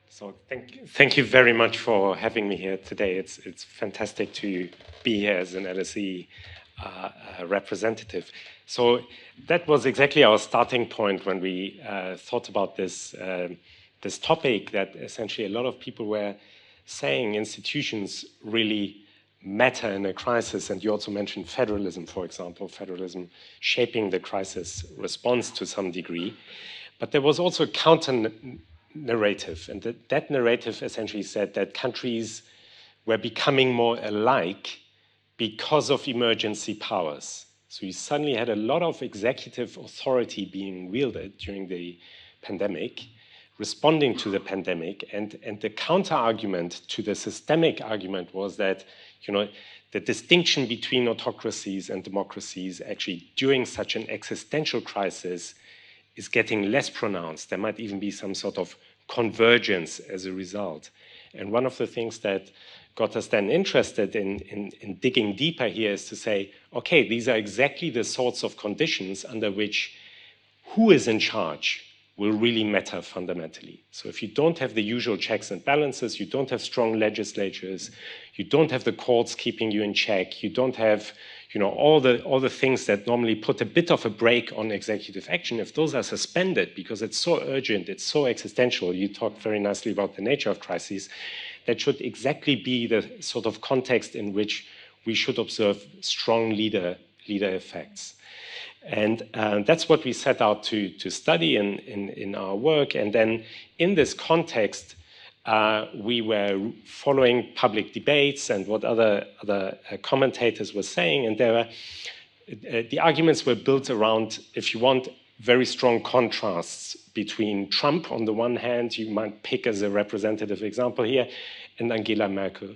So thank you very much for having me here today. It's fantastic to be here as an LSE representative. So that was exactly our starting point when we thought about this topic, that essentially a lot of people were saying institutions really matter in a crisis. And you also mentioned federalism, for example, federalism shaping the crisis response to some degree. But there was also a counter narrative, and that narrative essentially said that countries were becoming more alike because of emergency powers. So you suddenly had a lot of executive authority being wielded during the pandemic, responding to the pandemic, and the counter-argument to the systemic argument was that, the distinction between autocracies and democracies actually during such an existential crisis is getting less pronounced. There might even be some sort of convergence as a result. And one of the things that got us then interested in digging deeper here is to say, okay, these are exactly the sorts of conditions under which who is in charge will really matter fundamentally. So if you don't have the usual checks and balances, you don't have strong legislatures, you don't have the courts keeping you in check, you don't have all the things that normally put a bit of a brake on executive action, if those are suspended because it's so urgent, it's so existential, you talked very nicely about the nature of crises, that should exactly be the sort of context in which we should observe strong leader effects. And that's what we set out to study in our work. And then in this context, we were following public debates and what other commentators were saying. And the arguments were built around, if you want, very strong contrasts between Trump on the one hand, you might pick as a representative example here, and Angela Merkel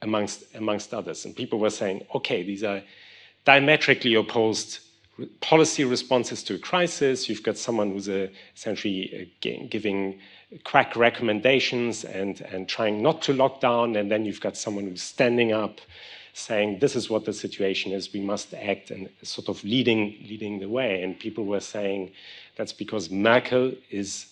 amongst others. And people were saying, okay, these are diametrically opposed policy responses to a crisis. You've got someone who's essentially giving quack recommendations and trying not to lock down, and then you've got someone who's standing up saying this is what the situation is, we must act, and sort of leading the way. And people were saying that's because Merkel is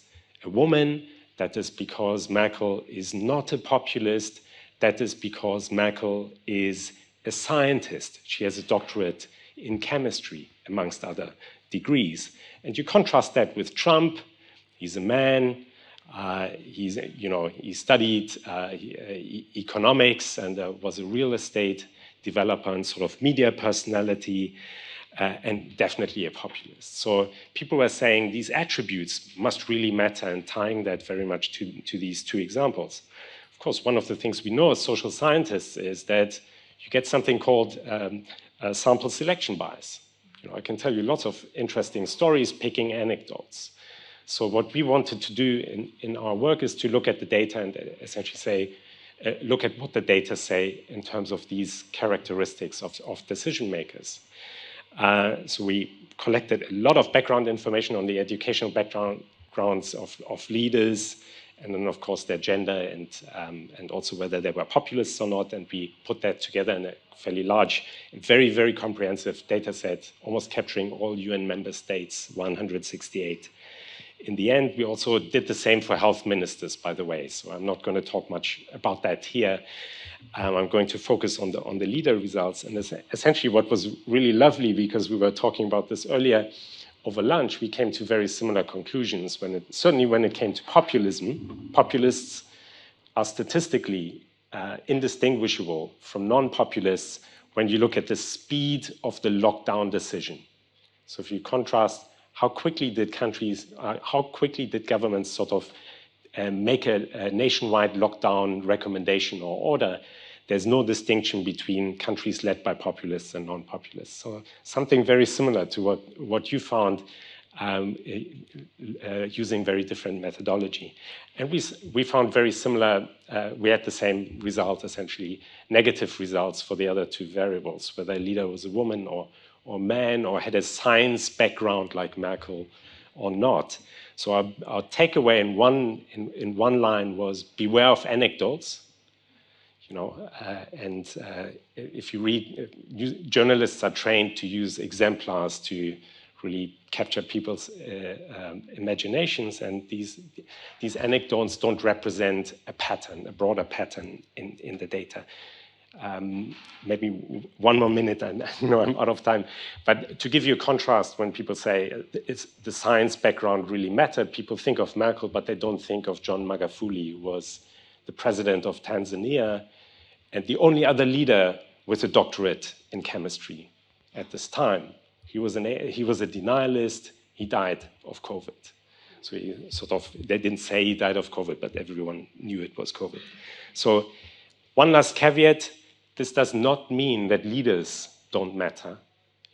a woman, that is because Merkel is not a populist, that is because Merkel is a scientist. She has a doctorate in chemistry, amongst other degrees. And you contrast that with Trump. He's a man. He studied economics and was a real estate developer and sort of media personality, and definitely a populist. So people were saying these attributes must really matter, and tying that very much to these two examples. Of course, one of the things we know as social scientists is that you get something called sample selection bias. I can tell you lots of interesting stories, picking anecdotes. So what we wanted to do in our work is to look at the data and essentially say, look at what the data say in terms of these characteristics of decision makers. So we collected a lot of background information on the educational backgrounds of leaders, and then of course their gender and also whether they were populists or not, and we put that together in a fairly large, very, very comprehensive data set, almost capturing all UN member states, 168. In the end, we also did the same for health ministers, by the way, so I'm not going to talk much about that here. I'm going to focus on the leader results, and essentially what was really lovely, because we were talking about this earlier, over lunch, we came to very similar conclusions. Certainly when it came to populism, populists are statistically indistinguishable from non-populists when you look at the speed of the lockdown decision. So if you contrast how quickly did governments sort of make a nationwide lockdown recommendation or order, there's no distinction between countries led by populists and non-populists. So something very similar to what you found, using very different methodology. And we found very similar, we had the same result, essentially, negative results for the other two variables, whether a leader was a woman or man, or had a science background like Merkel or not. So our takeaway in one line was beware of anecdotes. If you read, journalists are trained to use exemplars to really capture people's imaginations, and these anecdotes don't represent a pattern, a broader pattern in the data. Maybe one more minute, I know I'm out of time, but to give you a contrast, when people say it's the science background really mattered, people think of Merkel, but they don't think of John Magufuli, who was the president of Tanzania, and the only other leader with a doctorate in chemistry at this time. He was a denialist. He died of COVID. So they didn't say he died of COVID, but everyone knew it was COVID. So one last caveat, this does not mean that leaders don't matter.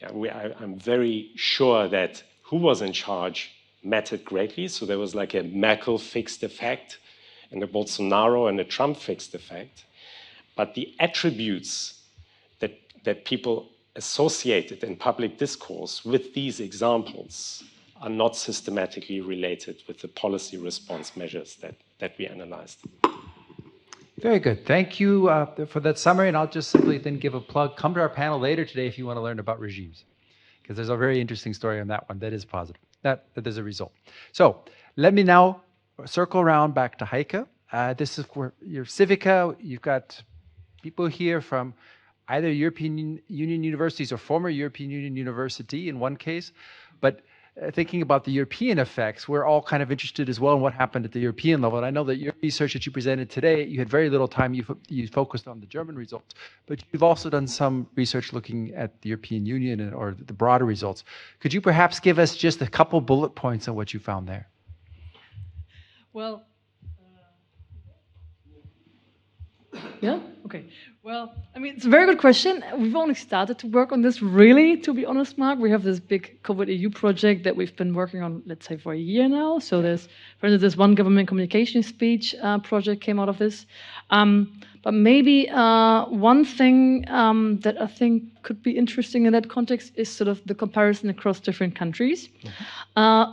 I'm very sure that who was in charge mattered greatly. So there was like a Merkel fixed effect and a Bolsonaro and a Trump fixed effect. But the attributes that people associated in public discourse with these examples are not systematically related with the policy response measures that we analyzed. Very good. Thank you for that summary. And I'll just simply then give a plug. Come to our panel later today if you want to learn about regimes, because there's a very interesting story on that one that is positive, that there's a result. So let me now circle around back to Heike. This is where your CIVICA, you've got people here from either European Union universities or former European Union university in one case, but thinking about the European effects, we're all kind of interested as well in what happened at the European level. And I know that your research that you presented today, you had very little time, you focused on the German results, but you've also done some research looking at the European Union or the broader results. Could you perhaps give us just a couple bullet points on what you found there? Well, yeah, okay. Well, I mean, it's a very good question. We've only started to work on this, really, to be honest, Mark. We have this big COVID EU project that we've been working on, let's say, for a year now. So there's, for instance, this one government communication speech project came out of this. But maybe one thing that I think could be interesting in that context is sort of the comparison across different countries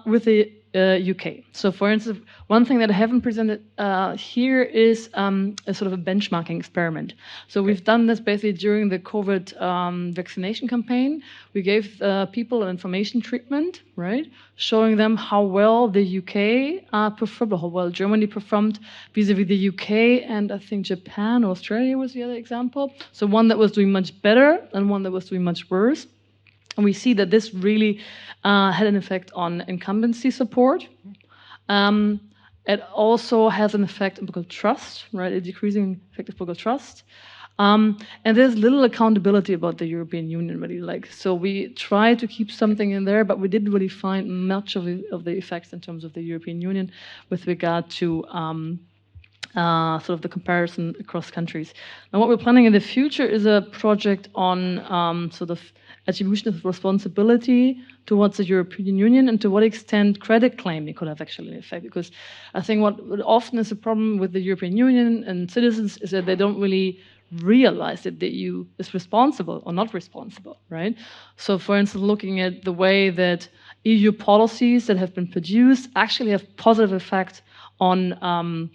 with the UK. So for instance, one thing that I haven't presented here is a sort of a benchmarking experiment. So we've done this basically during the COVID vaccination campaign. We gave people an information treatment, right? Showing them how well the UK performed, how well Germany performed vis-a-vis the UK, and I think Japan or Australia was the other example. So one that was doing much better and one that was doing much worse. And we see that this really had an effect on incumbency support. It also has an effect on political trust, right? A decreasing effect of political trust. And there's little accountability about the European Union, really. So we tried to keep something in there, but we didn't really find much of the effects in terms of the European Union with regard to sort of the comparison across countries. Now, what we're planning in the future is a project on sort of attribution of responsibility towards the European Union and to what extent credit claiming could have actually an effect. Because I think what often is a problem with the European Union and citizens is that they don't really realize that the EU is responsible or not responsible, right? So for instance, looking at the way that EU policies that have been produced actually have positive effect on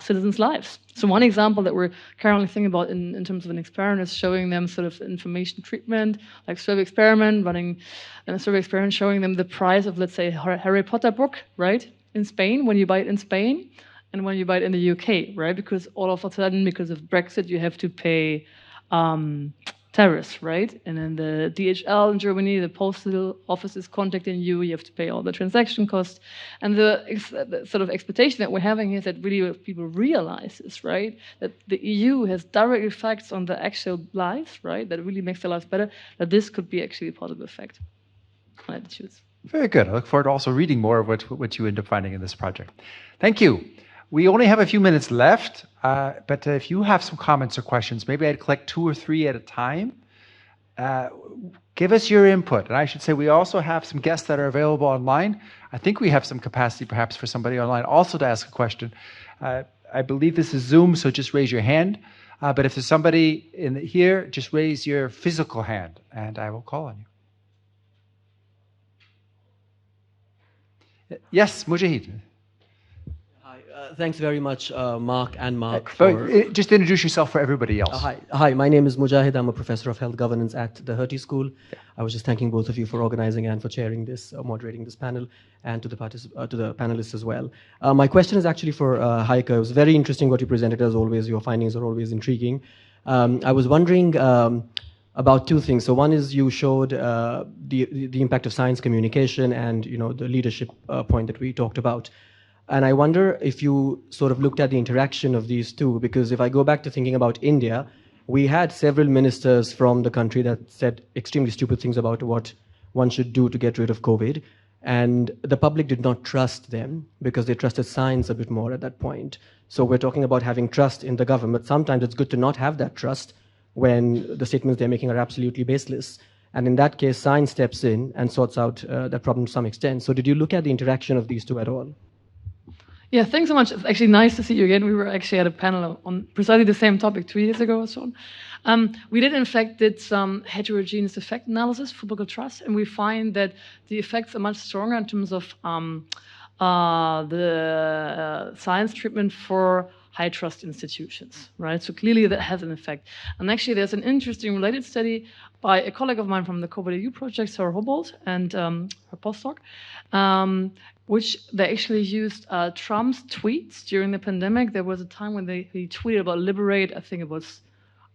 citizens' lives. So one example that we're currently thinking about in terms of an experiment is showing them sort of information treatment, like survey experiment, running a survey experiment showing them the price of, let's say, a Harry Potter book, right, in Spain, when you buy it in Spain, and when you buy it in the UK, right? Because all of a sudden, because of Brexit, you have to pay tariffs, right? And then the DHL in Germany, the postal office is contacting you, you have to pay all the transaction costs. And the sort of expectation that we're having is that really people realize this, right? That the EU has direct effects on the actual lives, right? That really makes their lives better, that this could be actually a positive effect on attitudes. Very good. I look forward to also reading more of what you end up finding in this project. Thank you. We only have a few minutes left, but if you have some comments or questions, maybe I'd collect 2 or 3 at a time. Give us your input. And I should say we also have some guests that are available online. I think we have some capacity perhaps for somebody online also to ask a question. I believe this is Zoom, so just raise your hand. But if there's somebody here, just raise your physical hand and I will call on you. Yes, Mujahid. Hi, thanks very much, Mark and Mark. Just introduce yourself for everybody else. Hi, my name is Mujahid. I'm a professor of health governance at the Hertie School. Yeah. I was just thanking both of you for organizing and for chairing this, moderating this panel, and to the panelists as well. My question is actually for Heike. It was very interesting what you presented as always. Your findings are always intriguing. I was wondering about 2 things. So one is you showed the impact of science communication and the leadership point that we talked about. And I wonder if you sort of looked at the interaction of these 2, because if I go back to thinking about India, we had several ministers from the country that said extremely stupid things about what one should do to get rid of COVID. And the public did not trust them because they trusted science a bit more at that point. So we're talking about having trust in the government. Sometimes it's good to not have that trust when the statements they're making are absolutely baseless. And in that case, science steps in and sorts out that problem to some extent. So did you look at the interaction of these 2 at all? Yeah, thanks so much. It's actually nice to see you again. We were actually at a panel on precisely the same topic 2 years ago or so. We did, in fact, some heterogeneous effect analysis for public trust, and we find that the effects are much stronger in terms of the science treatment for high trust institutions, right? So clearly that has an effect. And actually there's an interesting related study by a colleague of mine from the COVID-EU project, Sarah Humboldt, and her postdoc, which they actually used Trump's tweets during the pandemic. There was a time when he tweeted about liberate, I think it was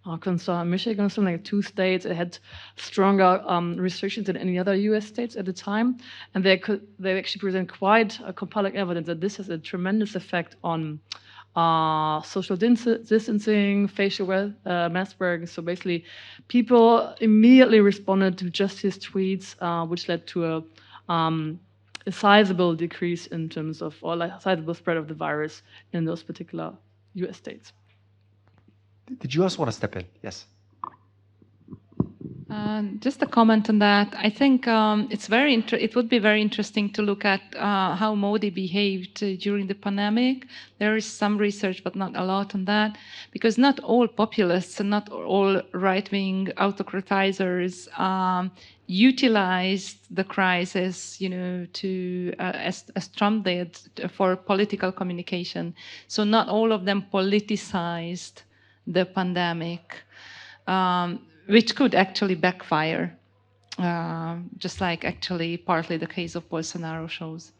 Arkansas, Michigan, something like 2 states. It had stronger restrictions than any other US states at the time. And they actually present quite compelling evidence that this has a tremendous effect on social distancing, facial mask wearing. So basically, people immediately responded to just his tweets, which led to a sizable decrease in terms of, or a sizable spread of the virus in those particular US states. Did you also want to step in? Yes. Just a comment on that. I think it would be very interesting to look at how Modi behaved during the pandemic. There is some research, but not a lot on that, because not all populists and not all right-wing autocratizers utilized the crisis, to as Trump did, for political communication. So not all of them politicized the pandemic. Which could actually backfire, just like actually partly the case of Bolsonaro shows.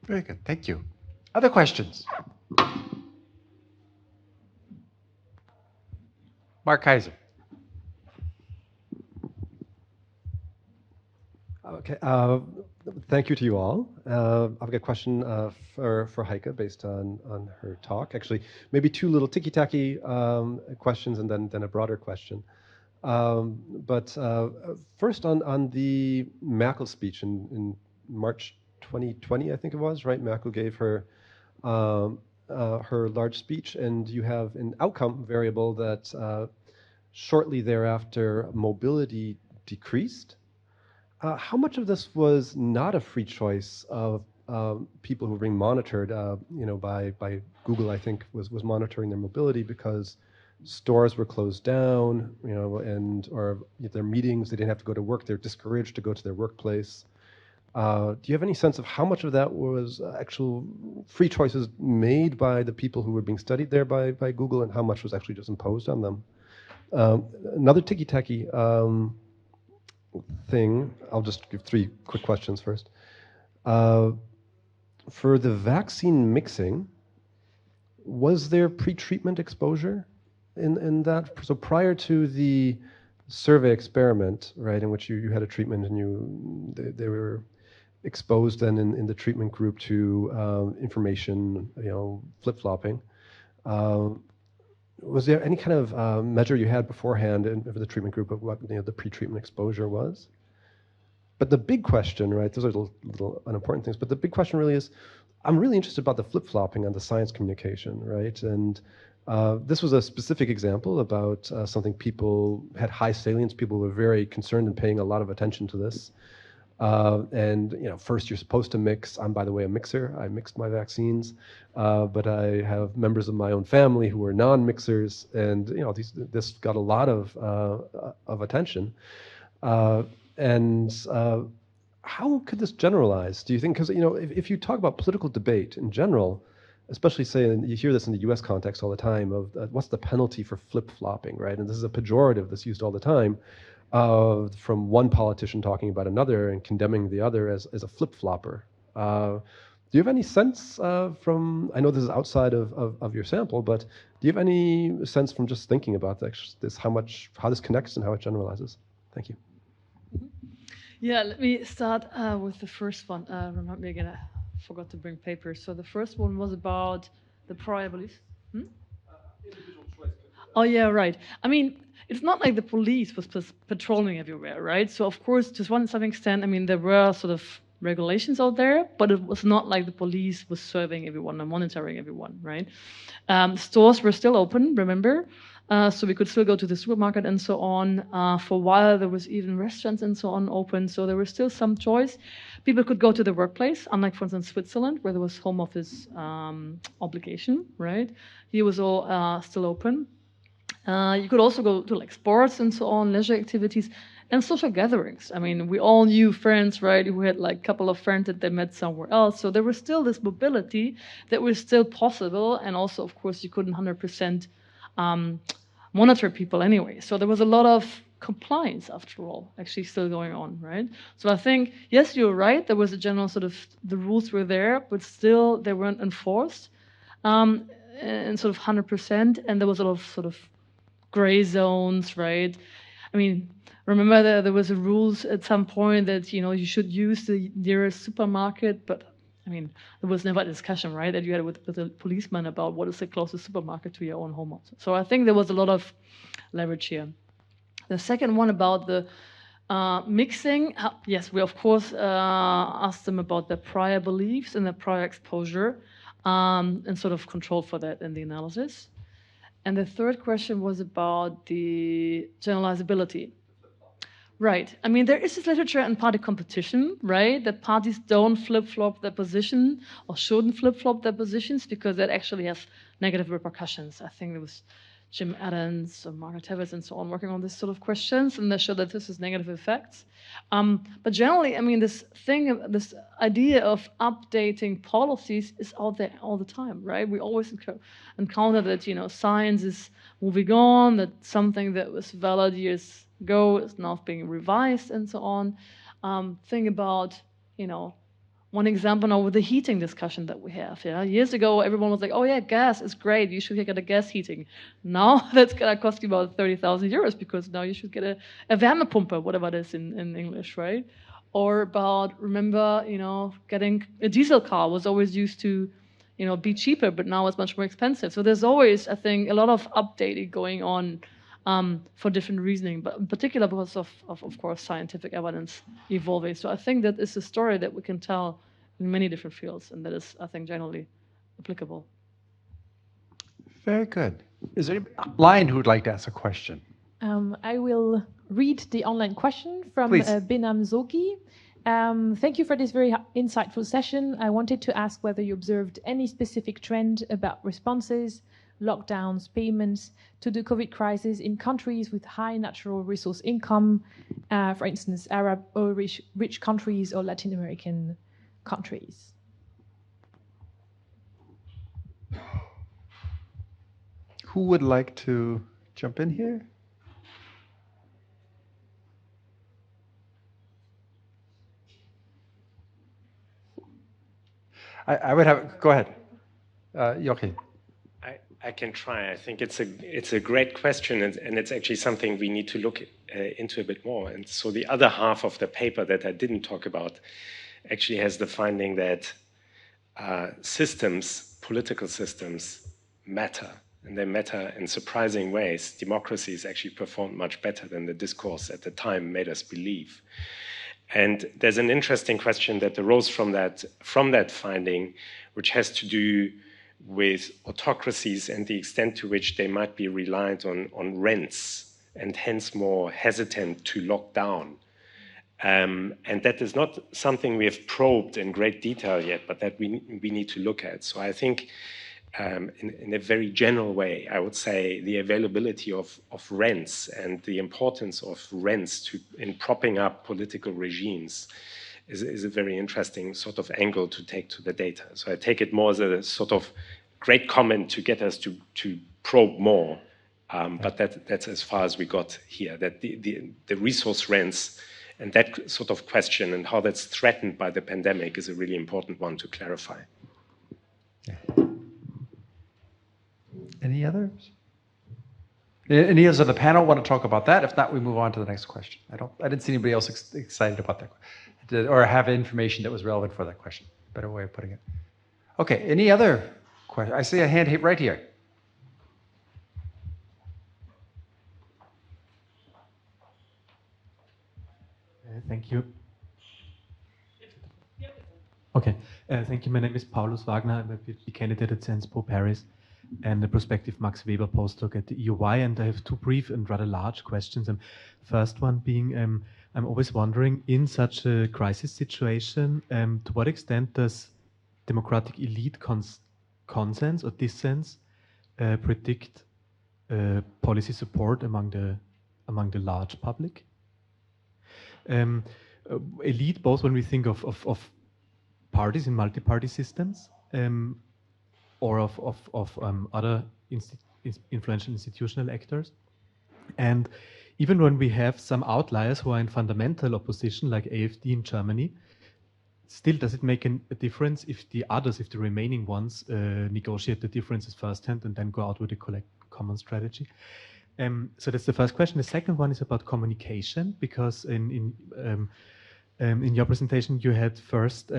Very good, thank you. Other questions? Mark Kayser. Okay, thank you to you all. I've got a question for Heike based on her talk. Actually, maybe 2 little ticky-tacky questions and then a broader question. But first on the Merkel speech in March 2020, I think it was, right? Merkel gave her large speech, and you have an outcome variable that shortly thereafter mobility decreased. How much of this was not a free choice of people who were being monitored, by Google? I think was monitoring their mobility because stores were closed down, or their meetings, they didn't have to go to work. They're discouraged to go to their workplace. Do you have any sense of how much of that was actual free choices made by the people who were being studied there by Google, and how much was actually just imposed on them? Another ticky-tacky thing, I'll just give 3 quick questions first. For the vaccine mixing, was there pre-treatment exposure in that? So prior to the survey experiment, right, in which you had a treatment and they were exposed then in the treatment group to information, flip-flopping. Was there any kind of measure you had beforehand for the treatment group of what the pre-treatment exposure was? But the big question, right, those are little unimportant things, but the big question really is, I'm really interested about the flip-flopping on the science communication, right? And this was a specific example about something people had high salience. People were very concerned and paying a lot of attention to this. And first you're supposed to mix. I'm, by the way, a mixer. I mixed my vaccines, but I have members of my own family who are non-mixers, and this got a lot of attention. How could this generalize? Do you think? Because if you talk about political debate in general, especially you hear this in the U.S. context all the time of what's the penalty for flip-flopping, right? And this is a pejorative that's used all the time. From one politician talking about another and condemning the other as a flip-flopper. Do you have any sense from, I know this is outside of your sample, but do you have any sense from just thinking about this, how this connects and how it generalizes? Thank you. Yeah, let me start with the first one. Remind me again, I forgot to bring paper. So the first one was about the prior beliefs. Individual choice. Oh yeah, right. I mean, it's not like the police was patrolling everywhere, right? So of course, to some extent, I mean, there were sort of regulations out there, but it was not like the police was serving everyone and monitoring everyone, right? Stores were still open, remember? So we could still go to the supermarket and so on. For a while, there was even restaurants and so on open. So there was still some choice. People could go to the workplace, unlike, for instance, Switzerland, where there was home office obligation, right? Here was all still open. You could also go to like sports and so on, leisure activities, and social gatherings. I mean, we all knew friends, right, who had like a couple of friends that they met somewhere else. So there was still this mobility that was still possible. And also, of course, you couldn't 100% monitor people anyway. So there was a lot of compliance, after all, actually still going on, right? So I think, yes, you're right. There was a general sort of, the rules were there, but still they weren't enforced in sort of 100%. And there was a lot of sort of gray zones, right? I mean, remember there was a rules at some point that, you should use the nearest supermarket, but I mean, there was never a discussion, right, that you had with the policeman about what is the closest supermarket to your own home. So I think there was a lot of leverage here. The second one about the mixing, yes, we of course asked them about their prior beliefs and their prior exposure and sort of control for that in the analysis. And the third question was about the generalizability. Right. I mean, there is this literature in party competition, right, that parties don't flip-flop their position or shouldn't flip-flop their positions because that actually has negative repercussions. I think there was Jim Adams or Margaret Tavis and so on working on this sort of questions, and they showed that this has negative effects. But generally, I mean, this idea of updating policies is out there all the time, right? We always encounter that, science is moving on, that something that was valid years ago is now being revised and so on. Think about, one example now with the heating discussion that we have. Yeah, years ago everyone was like, "Oh yeah, gas is great. You should get a gas heating." Now that's gonna cost you about 30,000 euros because now you should get a wärmepumpe, whatever it is in English, right? Or about remember, getting a diesel car was always used to, be cheaper, but now it's much more expensive. So there's always, I think, a lot of updating going on for different reasoning, but in particular because of course, scientific evidence evolving. So I think that is a story that we can tell in many different fields, and that is, I think, generally applicable. Very good. Is there anybody online who would like to ask a question? I will read the online question from Binam Zoki. Thank you for this very insightful session. I wanted to ask whether you observed any specific trend about responses, lockdowns, payments to the COVID crisis in countries with high natural resource income, for instance, Arab or rich countries or Latin American countries. Who would like to jump in here? I would have, go ahead, Joachim. I can try. I think it's a great question, and it's actually something we need to look into a bit more. And so the other half of the paper that I didn't talk about actually has the finding that political systems matter, and they matter in surprising ways. Democracies actually performed much better than the discourse at the time made us believe. And there's an interesting question that arose from that finding, which has to do with autocracies and the extent to which they might be reliant on rents and hence more hesitant to lock down. And that is not something we have probed in great detail yet, but that we need to look at. So I think in a very general way, I would say the availability of rents and the importance of rents in propping up political regimes is a very interesting sort of angle to take to the data. So I take it more as a sort of great comment to get us to probe more, but that's as far as we got here, that the resource rents and that sort of question and how that's threatened by the pandemic is a really important one to clarify. Yeah. Any others? Any others on the panel want to talk about that? If not, we move on to the next question. I didn't see anybody else excited about that, or have information that was relevant for that question. Better way of putting it. Okay, any other question? I see a hand right here. Thank you. Okay, thank you. My name is Paulus Wagner. I'm a PhD candidate at Sciences Po Paris and a prospective Max Weber postdoc at the EUY, and I have two brief and rather large questions. First one being, I'm always wondering, in such a crisis situation, to what extent does democratic elite consens or dissens predict policy support among the large public? Elite, both when we think of parties in multi-party systems, or of other influential institutional actors. And even when we have some outliers who are in fundamental opposition, like AfD in Germany, still does it make a difference if the remaining ones negotiate the differences firsthand and then go out with a common strategy? So that's the first question. The second one is about communication, because in your presentation you had first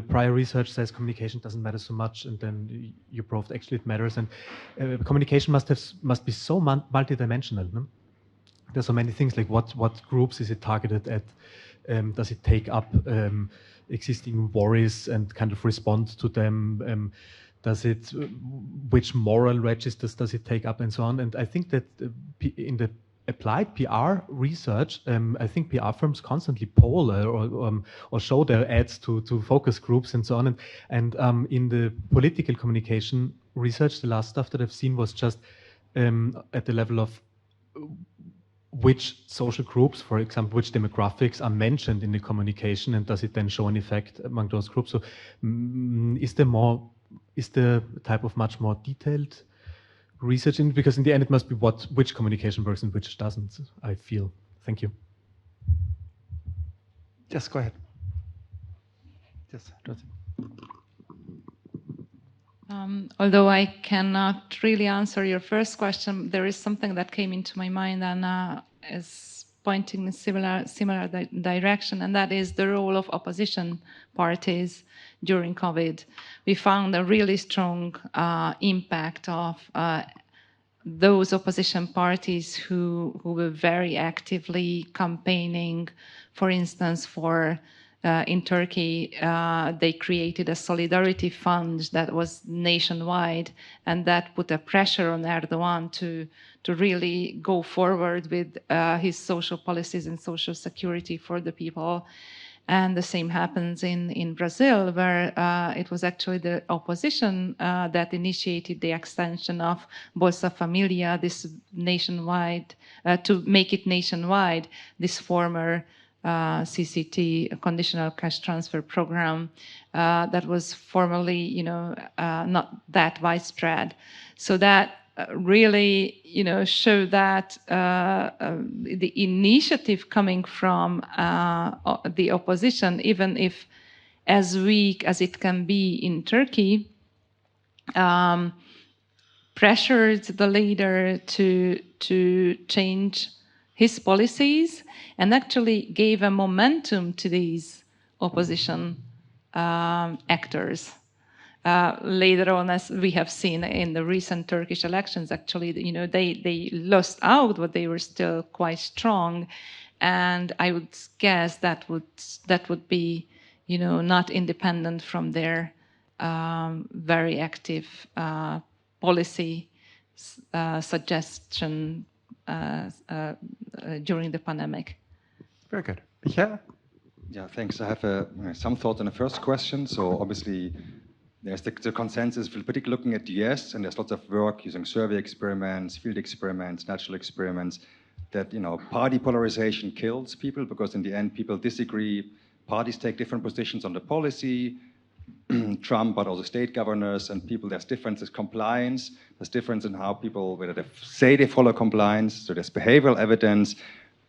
prior research says communication doesn't matter so much, and then you proved actually it matters. And communication must be so multidimensional. No? There's so many things, like what groups is it targeted at? Does it take up existing worries and kind of respond to them? Which moral registers does it take up, and so on? And I think that in the applied PR research, I think PR firms constantly poll or show their ads to focus groups and so on. And in the political communication research, the last stuff that I've seen was just at the level of which social groups, for example, which demographics are mentioned in the communication, and does it then show an effect among those groups? So is there type of much more detailed research in it? Because in the end it must be which communication works and which doesn't, I feel. Thank you. Yes, go ahead. Yes, although I cannot really answer your first question, there is something that came into my mind and is pointing in a similar direction, and that is the role of opposition parties during COVID. We found a really strong impact of those opposition parties who were very actively campaigning, for instance, in Turkey, they created a solidarity fund that was nationwide, and that put a pressure on Erdogan to really go forward with his social policies and social security for the people. And the same happens in Brazil, where it was actually the opposition that initiated the extension of Bolsa Familia, this nationwide, to make it nationwide, this former CCT, conditional cash transfer program, that was formerly, not that widespread. So that really, show that the initiative coming from the opposition, even if as weak as it can be in Turkey, pressured the leader to change his policies and actually gave a momentum to these opposition actors. Later on, as we have seen in the recent Turkish elections, actually, they lost out, but they were still quite strong. and I would guess that would be, not independent from their very active policy suggestion during the pandemic. Very good. Becher? Yeah, thanks. I have some thoughts on the first question. So obviously, there's the consensus, particularly looking at the US, and there's lots of work using survey experiments, field experiments, natural experiments, that party polarization kills people, because in the end people disagree. Parties take different positions on the policy, Trump, but also state governors and people. There's differences in compliance. There's difference in how people, whether they say they follow compliance. So there's behavioral evidence.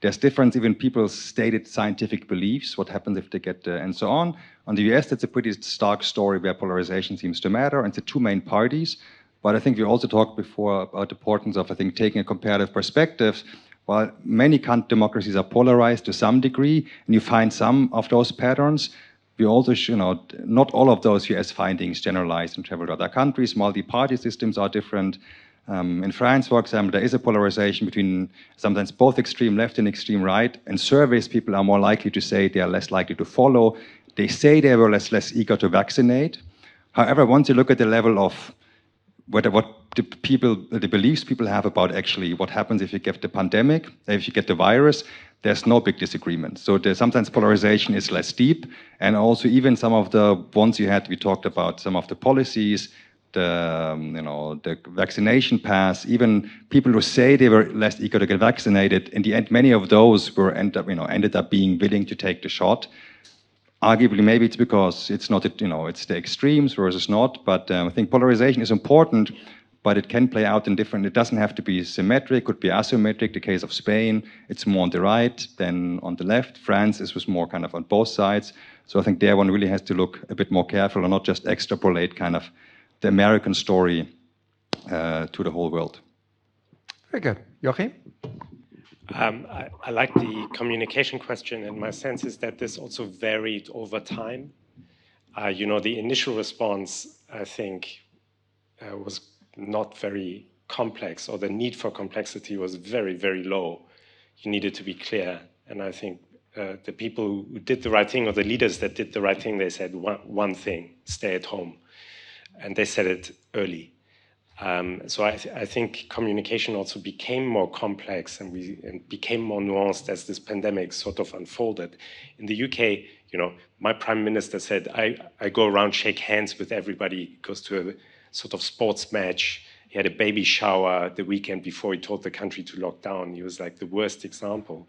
There's difference even in people's stated scientific beliefs, what happens if they get, and so on. On the US, that's a pretty stark story where polarization seems to matter, and it's the two main parties. But I think we also talked before about the importance of, taking a comparative perspective. While many democracies are polarized to some degree, and you find some of those patterns, we also, not all of those US findings generalize and travel to other countries. Multi-party systems are different. In France, for example, there is a polarization between sometimes both extreme left and extreme right. In surveys, people are more likely to say they are less likely to follow. They say they were less eager to vaccinate. However, once you look at the level of what the beliefs people have about actually what happens if you get the pandemic, if you get the virus, there's no big disagreement. So there's sometimes polarization is less deep, and also even some of the ones we talked about some of the policies, the vaccination pass, even people who say they were less eager to get vaccinated, in the end, many of those ended up being willing to take the shot. Arguably, maybe it's because it's not, it's the extremes versus not. But I think polarization is important, but it can play out in different. It doesn't have to be symmetric. It could be asymmetric. The case of Spain, it's more on the right than on the left. France was more kind of on both sides. So I think there one really has to look a bit more careful and not just extrapolate kind of the American story to the whole world. Very good. Joachim? I like the communication question, and my sense is that this also varied over time. The initial response, I think, was not very complex, or the need for complexity was very, very low. You needed to be clear, and I think the people who did the right thing, or the leaders that did the right thing, they said one thing: stay at home, and they said it early. So I think communication also became more complex and became more nuanced as this pandemic sort of unfolded. In the UK, my prime minister said, I go around, shake hands with everybody, goes to a sort of sports match. He had a baby shower the weekend before he told the country to lock down. He was like the worst example.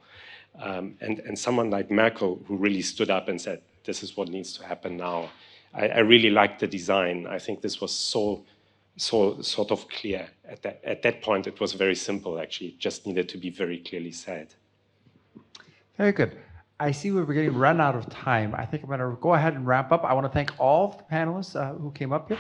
And someone like Merkel, who really stood up and said, this is what needs to happen now. I really liked the design. I think this was so sort of clear. At that point, it was very simple, actually. It just needed to be very clearly said. Very good. I see we're getting run out of time. I think I'm going to go ahead and wrap up. I want to thank all of the panelists who came up here.